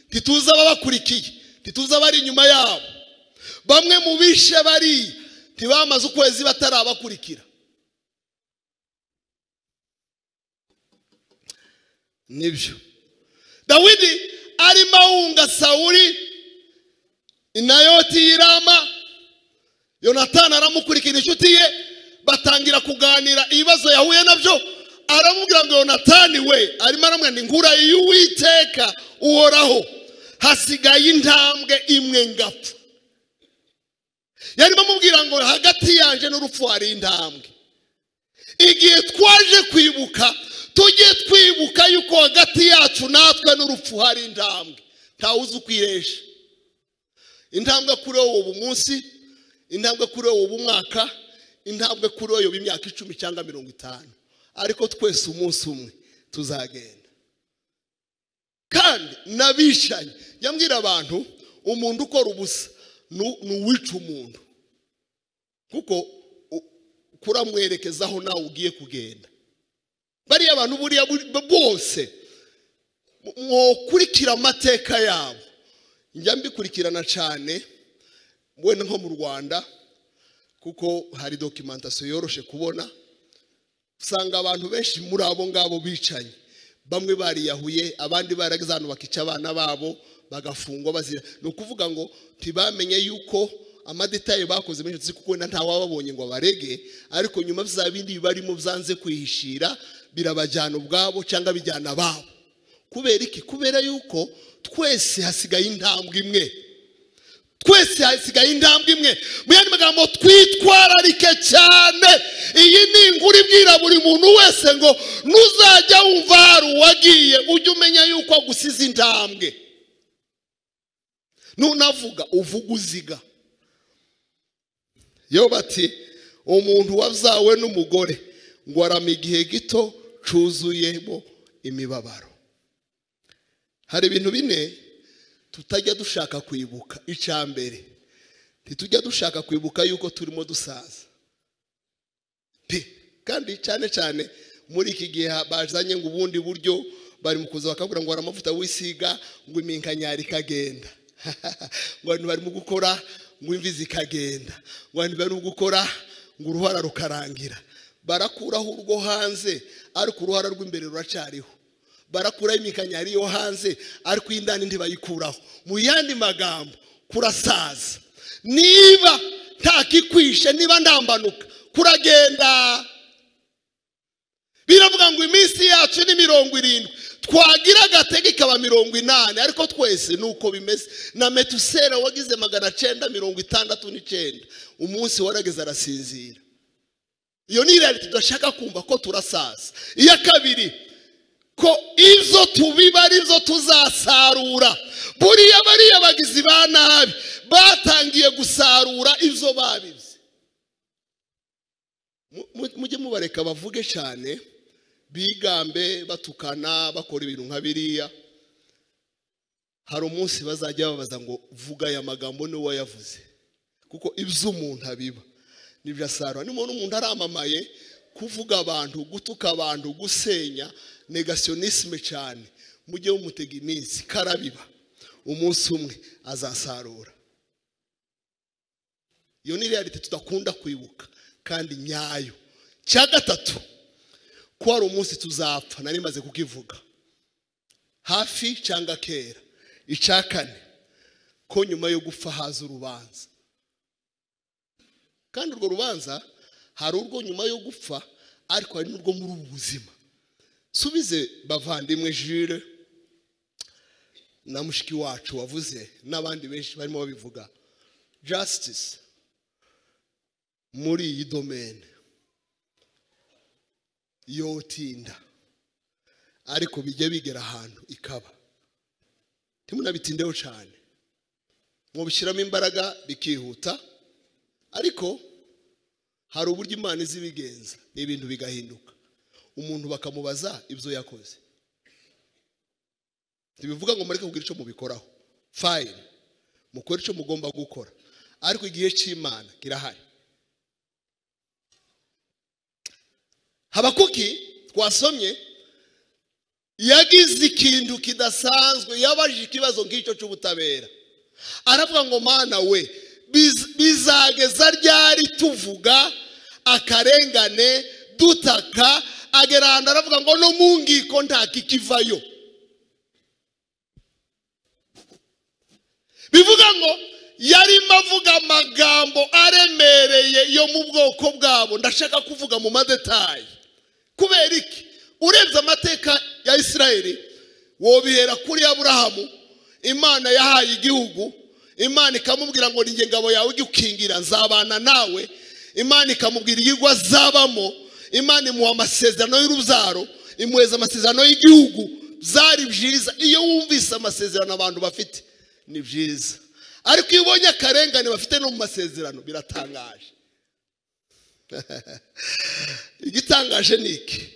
ntituza ababakurikiye ntituza abari inyuma yabo. Bamwe mu bishe bari ntibamaze ukwezi batarabakurikira. Nibyo Dawidi arimo ahunga Sawuli Inayoti y'Irama. Yonatani aramukurikira inshuti ye, batangira kuganira ibibazo yahuye nabyo. Aramubwira ngo Yonatani we arimo aramwenda inkura y'Uwiteka uhoraho, hasigaye intambwe imwe ngapfa. Yarimo amubwira ngo hagati yanje n'urupfu hari intambwe. Igihe twaje kwibuka tujye twibuka yuko hagati yacu natwe n'urupfu hari intambwe. Ntawuzi ukwiresha. Intambwe kuri wowe ubu munsi, intambwe kuri wowe ubu mwaka, intambwe kuri wowe imyaka 10 cyangwa 50. Ariko twese umunsi umwe tuzagenda. Kandi nabishanye yambwira abantu umuntu ukora ubusa n'uwica umuntu, kuko kuramwerekezaho nawe ugiye kugenda. Bari abantu buriya bose mwokurikira amateka yabo. Njya mbikurikirana cyane wenda nko mu Rwanda, kuko hari documentation yoroshe kubona. Usanga abantu benshi muri abo ngabo bicanye, bamwe bariyahuye, abandi barageze hano bakica abana babo bagafungwa bazira. No kuvuga ngo tibamenye yuko amadetaye bakoze menshi kuko nta wababonye ngo barege, ariko nyuma by'abindi barimo byanze kwihishira birabajyana ubwabo cyangwa bijyana babo. Kubera iki? Kubera yuko twese hasigaye intambwe imwe. Twese hasigaye intambwe imwe. Mu yandi magambo twitwararike cyane. Iyi ni inkuru ibwira buri muntu wese ngo nuzajya wumva hari uwagiye ujye umenya yuko agusize intambwe. Nunavuga uvuga uziga. Yo bati umuntu wabyawe n'umugore ngo arama igihe gito cuzuyemo imibabaro. Hari ibintu bine tutajya dushaka kwibuka. Icambere ntitujya dushaka kwibuka yuko turimo dusaza. Kandi cyane cyane muri iki gihe bazanye ngo ubundi buryo bari mu kuza bakabura ngo aramavuta wisiga ngo iminkanyari kagenda. Ngo abantu barimo gukora ngo imvi zikagenda, ngo abantu barimo gukora ngo uruhara rukarangira. Barakuraho urwo hanze ariko uruhara rw'imbere ruracariho. Barakuraho iminkanyari yo hanze ariko indani ntibayikuraho. Mu yandi magambo kurasaza. Niba ntakikwishe, niba ndambanuka kuragenda. Biravuga ngo iminsi yacu ni 70, twagira agatege kaba 80, ariko twese nuko bimeze. Na Metusela wagize 969 umunsi warageze arasinzira. Iyo ni reality tudashaka kumva ko turasaza. Iya kabiri ko izo tubiba arizo tuzasarura. Buriya bariya bagizi ba nabi batangiye gusarura izo babize. Mujye mubareka bavuge cyane, bigambe batukana bakora ibintu nka biriya. Hari umunsi bazajya babaza ngo vuga aya magambo ni wayavuze, kuko ibyo umuntu abiba nibyo asarura. Ni umuntu aramamaye kuvuga abantu, gutuka abantu, gusenya, negationisme cyane. Mujye mumutega iminsi karabiba, umunsi umwe azasarura. Iyo ni reality tudakunda kwibuka kandi nyayo. Cya gatatu ko hari umunsi tuzapfa, nari maze kukivuga hafi cyangwa kera. Icya kane ko nyuma yo gupfa haza urubanza. Kandi urwo rubanza hari urwo nyuma yo gupfa ariko hari n'urwo muri ubu buzima. Subize bavandimwe Jules na mushiki wacu wavuze n'abandi benshi barimo babivuga. Justice muri iyi domaine yotinda, ariko bijye bigera ahantu ikaba. Timunabitindeho cyane, mwobishyiramo imbaraga bikihuta, ariko hari uburyo Imana izibigenza ibintu bigahinduka. Umuntu bakamubaza ibyo yakoze. Tibivuga ngo mureke kugira icyo mubikoraho. Fine, mukore icyo mugomba gukora. ariko igihe cy'Imana kirahari. Habakuki twasomye yagize ikintu kidasanzwe, yabajije ikibazo nk'icyo cy'ubutabera. Aravuga ngo Mana we, bizageza ryari tuvuga akarengane dutaka? Ageranda aravuga ngo no mu ngiko nta kikivayo. Bivuga ngo yarimo avuga amagambo aremereye yo mu bwoko bwabo. Ndashaka kuvuga mu madetayi. Kubera iki? Urebye amateka ya Isirayeli, wobihera kuri Aburahamu. Imana yahaye igihugu, Imana ikamubwira ngo ninjye ngabo yawe igikingira, nzabana nawe. Imana ikamubwira igihugu azabamo. Imana imuha amasezerano y'urubyaro, imuheza amasezerano y'igihugu. Byari byiza. Iyo wumvise amasezerano abantu bafite ni byiza, ariko iyo ubonye akarengane bafite no mu masezerano biratangaje. Igitangaje ni iki?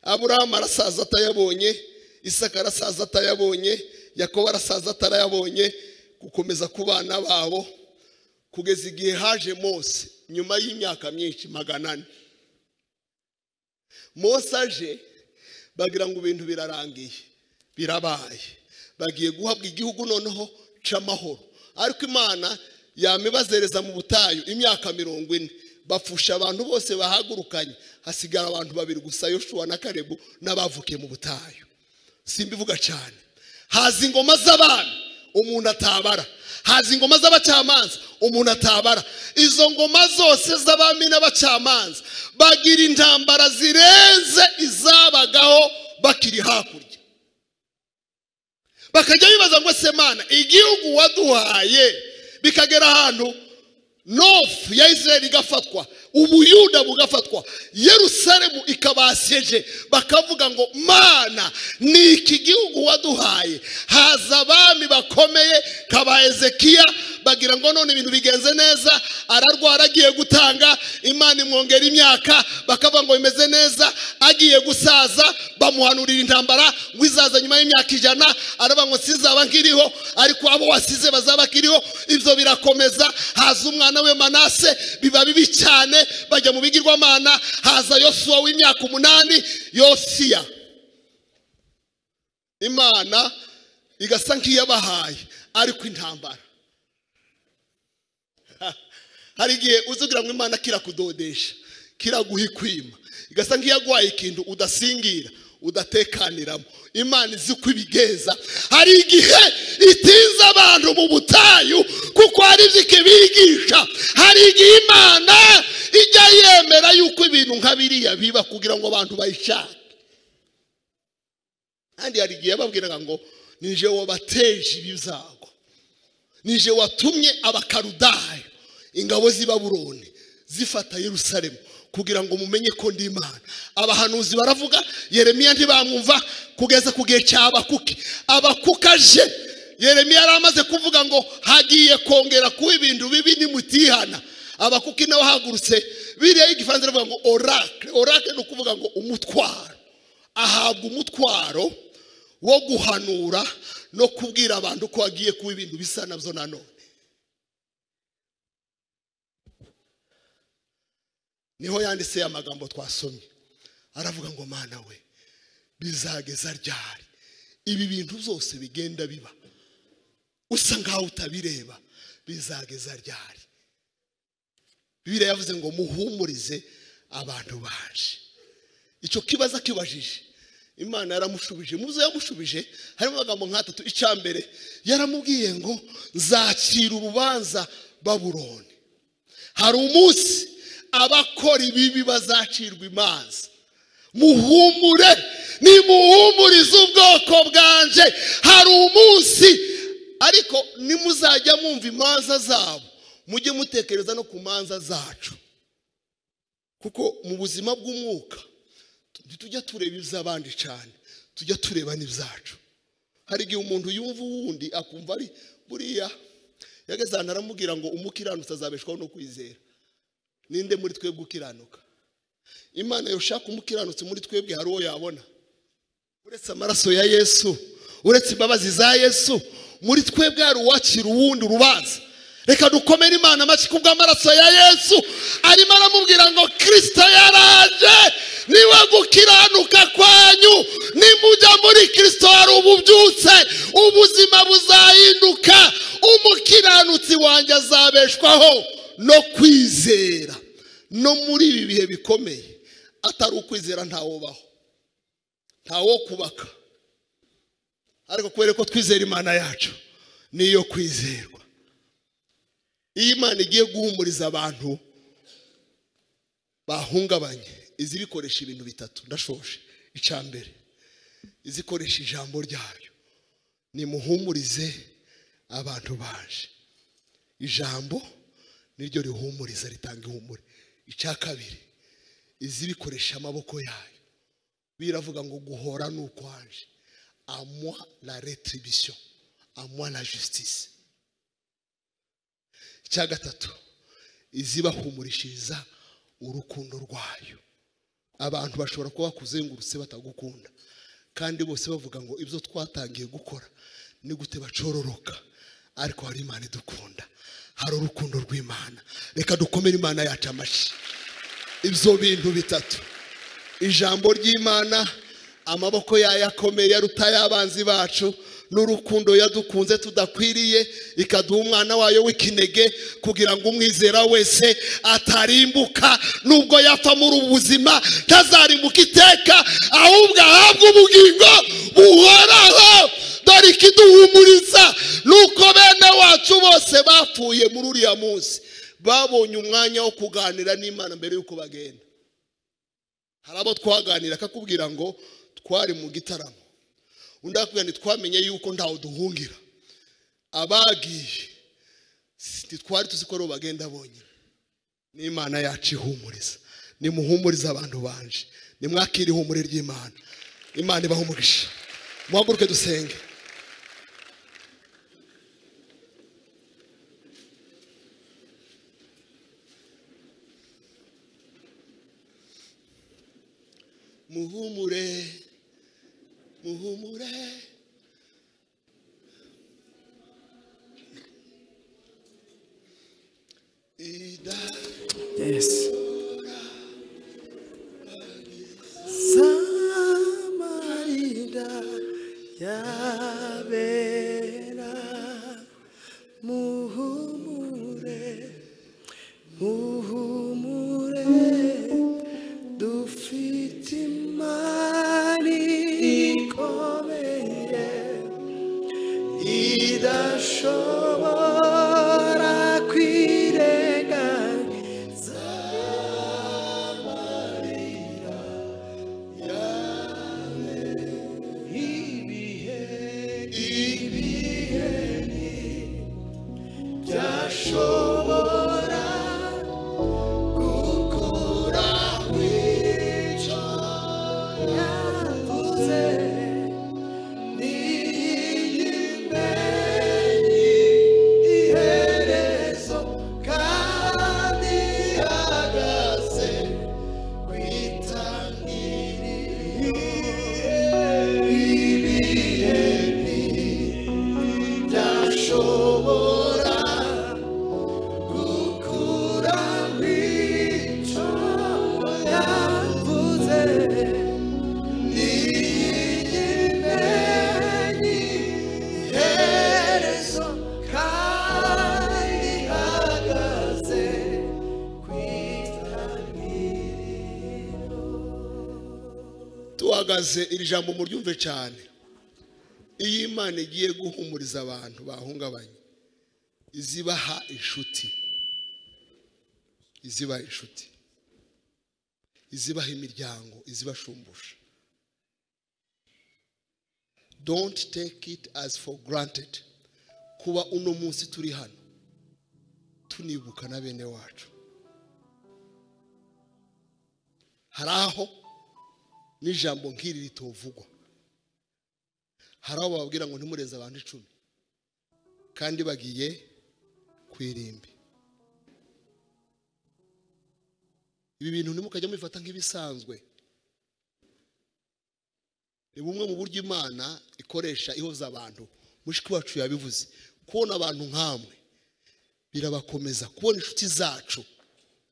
Aburahamu arasaza atayabonye, Isaka arasaza atayabonye, Yakobo arasaza atarayabonye, gukomeza ku bana babo kugeza igihe haje Mose nyuma y'imyaka myinshi 400. Mose aje bagira ngo ibintu birarangiye, birabaye, bagiye guhabwa igihugu noneho c'amahoro. Ariko Imana yamibazereza mu butayu imyaka 40, bafusha abantu bose bahagurukanye, hasigara abantu 2 gusa, Yoshua na Kalebu, n'abavukiye mu butayu. Simbivuga cyane. Haza ingoma z'abana umuntu atabara, haza ingoma z'abacamanza umuntu atabara. Izo ngoma zose z'abami n'abacamanza bagira intambara zirenze izabagaho bakiri hakurya. Bakajya bibaza ngo se Mana, igihugu waduhaye bikagera ahantu North ya Israeli igafatwa, Ubuyuda bugafatwa, Yerusalemu ikabasyeje, bakavuga ngo Mana, ni iki gihugu waduhaye? Haza abami bakomeye kaba Hezekiya, bagira ngo none ibintu bigenze neza, ararwara agiye gutanga, Imana imwongera imyaka, bakavuga ngo bimeze neza, agiye gusaza, bamuhanurira intambara ngo izaza nyuma y'imyaka 100, aravuga ngo sizaba nkiriho, ariko abo wasize bazaba kiriho. Ibyo birakomeza. Haza umwana we Manase, biba bibi cyane, bajya mu bigirwamana. Haza Yosuwa w'imyaka 8, Yosiya, Imana igasa nk'iyabahaye, ariko intambara. Hari igihe uzugira ngo Imana kirakudodesha, kiraguhikwima, igasa nk'iyagwaye ikintu udasingira, udatekaniramo. Imana izi kwibigeza. Hari igihe itinza abantu mu butayu kuko hari izikibigisha. Hari igihe Imana ijya yemera yuko ibintu nka biriya biba kugira ngo abantu bayishake. Kandi hari igihe babwiraga ngo nije wabateje ibizago, nije watumye Abakarudayo, ingabo z'i Babuloni zifata Yerusalemu, kugira ngo mumenye ko ndi Imana. Abahanuzi baravuga, Yeremiya ntibamwumva kugeza ku gihe cy'Abakuki. Abakukaje, Yeremiya yaramaze kuvuga ngo hagiye kongera kuba ibintu bibi nimutihana. Abakuki nawe hagurutse, biriya y'igifaransa bavuga ngo oracle. Oracle no kuvuga ngo umutwaro. Ahabwa umutwaro wo guhanura no kubwira abantu ko hagiye kuba ibintu bisa nabyo nanone. Niho yanditse amagambo twasomye, aravuga ngo Mana we, bizageza ryari ibi bintu byose bigenda biba usa ngaho utabireba? Bizageza ryari? Bibiliya yavuze ngo muhumurize abantu baje. Icyo kibaza kibajije, Imana yaramushubije. Muzo yamushubije harimo amagambo nk'atatu. Icyambere yaramubwiye ngo nzacira urubanza Babuloni. Hari umunsi abakora ibibi bazacirwa imanza. Muhumure, nimuhumurize ubwoko bwanje. Hari umunsi, ariko nimuzajya mwumva imanza zabo, mujye mutekereza no ku manza zacu, kuko mu buzima bw'umwuka tujya tureba iby'abandi cyane, tujya tureba n'ibyacu. Hari igihe umuntu yumva uwundi akumva ari buriya yageze ahantu aramubwira ngo umukiranutsi azabeshwaho no kwizera. Ninde muri twebwe ukiranuka? Imana yoshaka umukiranutsi muri twebwe hari uwo yabona? Uretse amaraso ya Yesu, uretse imbabazi za Yesu, muri twebwe hari uwakira uwundi urubanza. reka dukomere Imana amashyi kubw'amaraso ya Yesu. Arimo aramubwira ngo Kristo yaraje, niwe gukiranuka kwanyu, nimujya muri Kristo hari ububyutse, ubuzima buzahinduka, umukiranutsi wanjye azabeshwaho no kwizera. No muri ibi bihe bikomeye, atari ukwizera ntawobaho, ntawo kubaka, ariko kubera ko twizera Imana yacu niyo kwizerwa. Iyo Imana igiye guhumuriza abantu bahungabanye, izi bikoresha ibintu bitatu. Ndashoje. Icambere, izikoresha ijambo ryayo. Nimuhumurize abantu baje. Ijambo niryo rihumuriza, ritanga ihumure. Icya kabiri, izi bikoresha amaboko yayo. Biravuga ngo guhora n'ukwaje. À moi la rétribution, à moi la justice. Icya gatatu, izibahumurishiriza urukundo rwayo. Abantu bashobora kuba bakuzengurutse batagukunda, kandi bose bavuga ngo ibyo twatangiye gukora ni gute bacororoka, ariko hari Imana idukunda, hari urukundo rw'Imana. Reka dukomere Imana yacu amashyi. Ibyo bintu bitatu, ijambo ry'Imana, amaboko yayo akomeye aruta y'abanzi bacu, n'urukundo yadukunze tudakwiriye, ikaduha umwana wayo w'ikinege kugira ngo umwizera wese atarimbuka, nubwo yapfa muri ubu buzima ntazarimbuka iteka, ahubwo ahabwe ubugingo buhoraho. Dore ikiduhumuriza nuko bene wacu bose bapfuye muri uriya munsi babonye umwanya wo kuganira n'Imana mbere yuko bagenda. Hari abo twaganira akakubwira ngo twari mu gitaramo, undi akubwira ngo twamenye yuko ntawe duhungira. Abagiye twari tuzi ko bagenda bonyine. N'Imana yacu ihumuriza. Nimuhumurize abantu banje, nimwakire ihumure ry'Imana. Imana ibahe umugisha. Muhaguruke dusenge. Muhumure, muhumure. Yes. Samarida yabera, muhumure, muhumure, dufite Imana ikomeye idashobora kwirengagiza amarira yawe. Ibihe ntibyashobora gukuraho icyo yavuze. Tuhagaze iri jambo muryumve cyane. Iyo Imana igiye guhumuriza abantu bahungabanye, izibaha inshuti, izibaha inshuti, izibaha imiryango, izibashumbusha. Don't take it as for granted kuba uno munsi turi hano tunibuka na bene wacu. Haraho n'ijambo nk'iri ritovugwa. Hari abo babwira ngo ntimureze abantu 10 kandi bagiye kwirimbi. Ibi bintu ntimukajya mubifata nk'ibisanzwe. Ni bumwe mu buryo Imana ikoresha ihoza abantu. Mushiki wacu yabivuze, kubona abantu nkamwe birabakomeza kubona inshuti zacu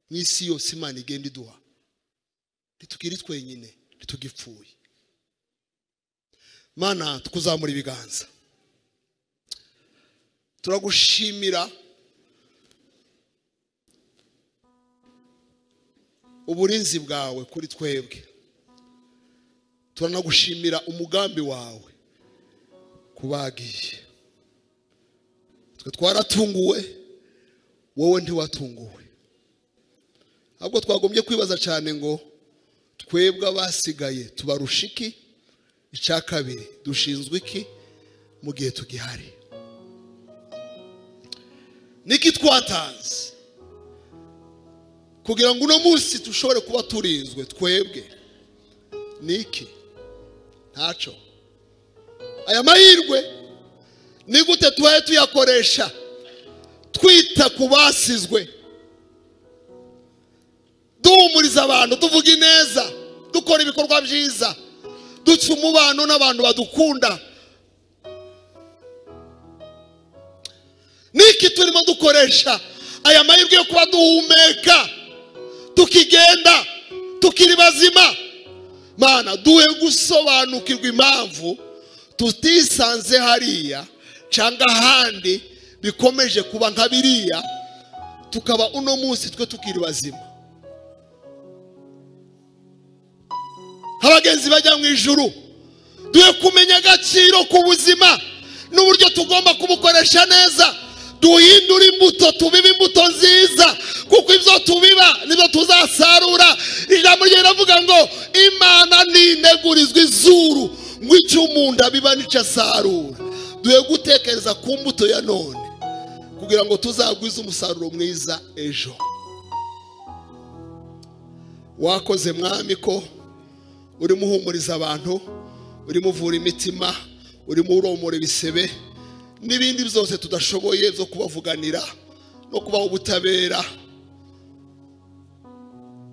mu isi yose Imana igenda iduha, ntitugire twenyine, ntitugipfuye. Mana, tukuzamura ibiganza, turagushimira uburinzi bwawe kuri twebwe, turanagushimira umugambi wawe kubagiye. Twe twaratunguwe, wowe ntiwatunguwe. Ahubwo twagombye kwibaza cyane ngo twebwe abasigaye tubarusha iki? Icya kabiri, dushinzwe iki mu gihe tugihari? Niki twatanze kugira ngo uno munsi dushobore kuba turinzwe? Twebwe niki? Ntaco. Aya mahirwe ni gute tuhaye tuyakoresha twita ku basizwe, duhumuriza abantu, tuvuga ineza, dukora ibikorwa byiza, duca umubano n'abantu badukunda? Niki turimo dukoresha aya mahirwe yo kuba duhumeka, tukigenda, tukiri bazima? Mana, duhe gusobanukirwa impamvu tutisanze hariya cyangwa ahandi bikomeje kuba nka biriya, tukaba uno munsi twe tukiri bazima. Abagenzi bajya mu ijuru, duhe kumenya agaciro k'ubuzima n'uburyo tugomba kubukoresha neza. Duhindura imbuto, tubiba imbuto nziza, kuko ibyo tubiba nibyo tuzasarura. Ijambo rye riravuga ngo Imana nintegurizwa izuru ngo icyo umuntu abiba nicyo asarura. Duhe gutekereza ku mbuto ya none kugira ngo tuzagwize umusaruro mwiza ejo. Wakoze Mwami ko urimo uhumuriza abantu, urimo uvura imitima, urimo uromora ibisebe n'ibindi byose tudashoboye byo kubavuganira no kubaho ubutabera.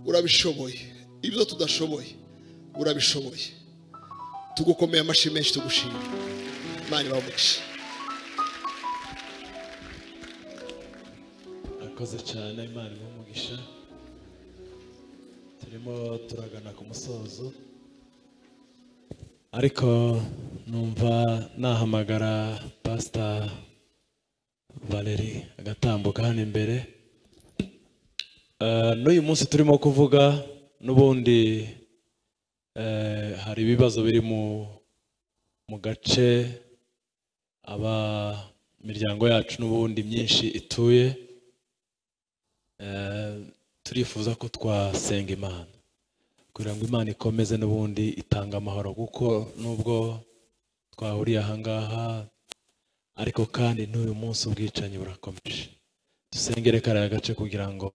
Urabishoboye, ibyo tudashoboye urabishoboye. Tugukomeye amashyi menshi, tugushimira. Imana ibamugishe. Akoze cyane, Imana ibamugisha. Turimo turagana ku musozo, ariko numva nahamagara Pastor Valerie agatambuka hano imbere. N'uyu munsi turimo kuvuga n'ubundi hari ibibazo biri mu gace imiryango yacu n'ubundi myinshi ituye. Turifuza ko twasenga Imana kugira ngo Imana ikomeze n'ubundi itanga amahoro, kuko nubwo twahuriye ahangaha ariko kandi n'uyu munsi ubwicanyi burakomeje. Dusengere kariya gace kugira ngo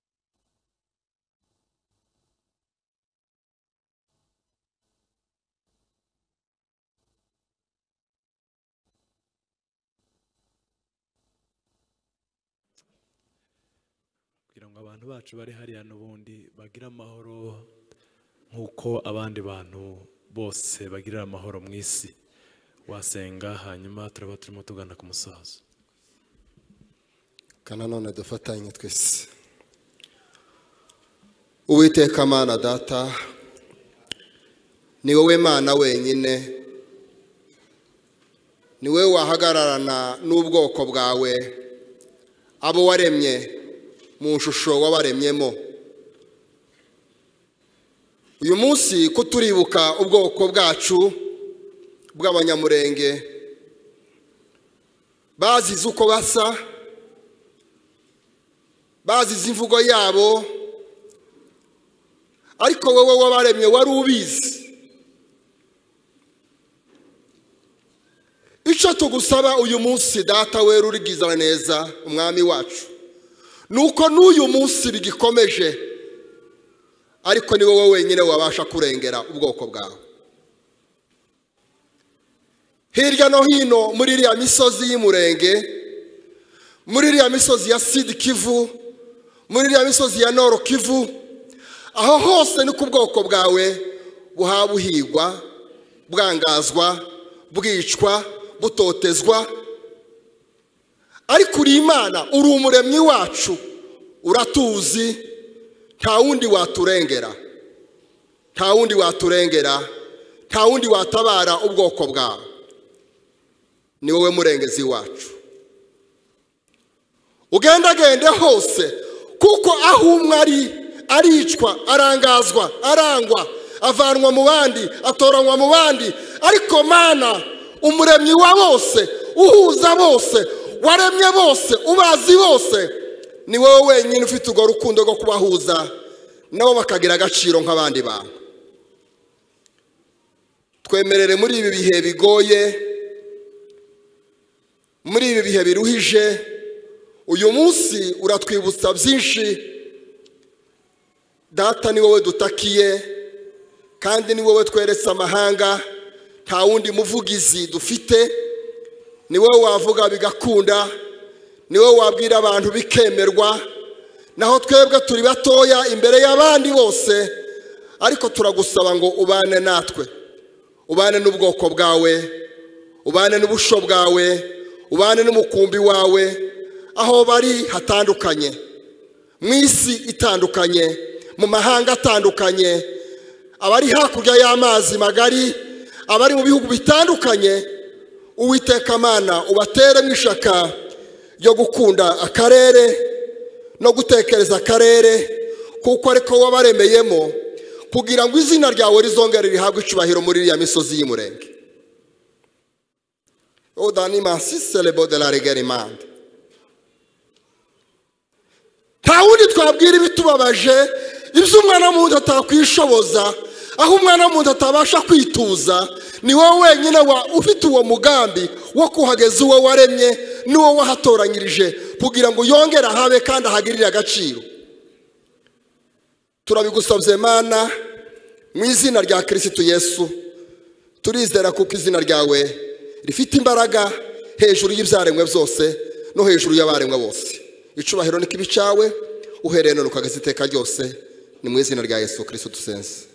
abantu bacu bari hariya n'ubundi bagira amahoro nk'uko abandi bantu bose bagirira amahoro mu isi. Wasenga hanyuma turaba turimo tugana ku musozo. Kana none dufatanye twese. Uwiteka Mana Data, ni wowe Mana wenyine, ni wowe wahagararana n'ubwoko bwawe, abo waremye mu shusho wabaremyemo. Uyu munsi ko turibuka ubwoko bwacu bw'abanyamurenge bazize uko basa, bazize imvugo yabo, ariko wowe wabaremye wari ubizi. Icyo tugusaba uyu munsi Data wera urigiza neza umwami wacu, nuko n'uyu munsi bigikomeje, ariko ni wowe wenyine wabasha kurengera ubwoko bwawe. Hirya no hino muri iriya misozi y'Umurenge, muri iriya misozi ya Sud Kivu, muri iriya misozi ya Nord Kivu, aho hose ni ku bwoko bwawe buhabuhigwa, bwangazwa, bwicwa, butotezwa. ariko uri Imana, uri umuremyi wacu, uratuzi, nta wundi waturengera, nta wundi waturengera, nta wundi watabara ubwoko bwawe, ni wowe murengezi wacu. Ugendagende hose, kuko aho umwe aricwa, arangazwa, arangwa, avanwa mu bandi, atoranywa mu bandi, ariko Mana umuremyi wa bose, uhuza bose, waremye bose, ubazi bose, ni wowe wenyine ufite urwo rukundo rwo kubahuza nabo bakagira agaciro nk'abandi bantu. Twemerere muri ibi bihe bigoye, muri ibi bihe biruhije, uyu munsi uratwibutsa byinshi. Data, ni wowe dutakiye, kandi ni wowe tweretse amahanga, nta wundi muvugizi dufite, ni wowe wavuga bigakunda, ni wowe wabwira abantu bikemerwa, naho twebwe turi batoya imbere y'abandi bose, ariko turagusaba ngo ubane natwe, ubane n'ubwoko bwawe, ubane n'ubusho bwawe, ubane n'umukumbi wawe, aho bari hatandukanye, mu isi itandukanye, mu mahanga atandukanye, abari hakurya y'amazi magari, abari mu bihugu bitandukanye. Uwiteka Mana, ubatere mu ishaka ryo gukunda akarere no gutekereza akarere, kuko ariko wabaremeyemo, kugira ngo izina ryawe rizongere rihabwe icubahiro muri iriya misozi y'Umurenge. Odanima siselebo de la regerimande. Nta wundi twabwira ibitubabaje, ibyo umwana w'umuntu atakwishoboza, aho umwana w'umuntu atabasha kwituza, ni wowe wenyine ufite uwo mugambi wo kuhageza uwo waremye n'uwo wahatoranyirije, kugira ngo yongere ahabe kandi ahagirire agaciro. Turabigusabye Mana, mu izina rya Kristo Yesu, turizera kuko izina ryawe rifite imbaraga hejuru y'ibyaremwe byose no hejuru y'abaremwe bose. Icubahiro ni kibi cyawe, uhereye none ukageza iteka ryose, ni mu izina rya Yesu Kristo dusenze.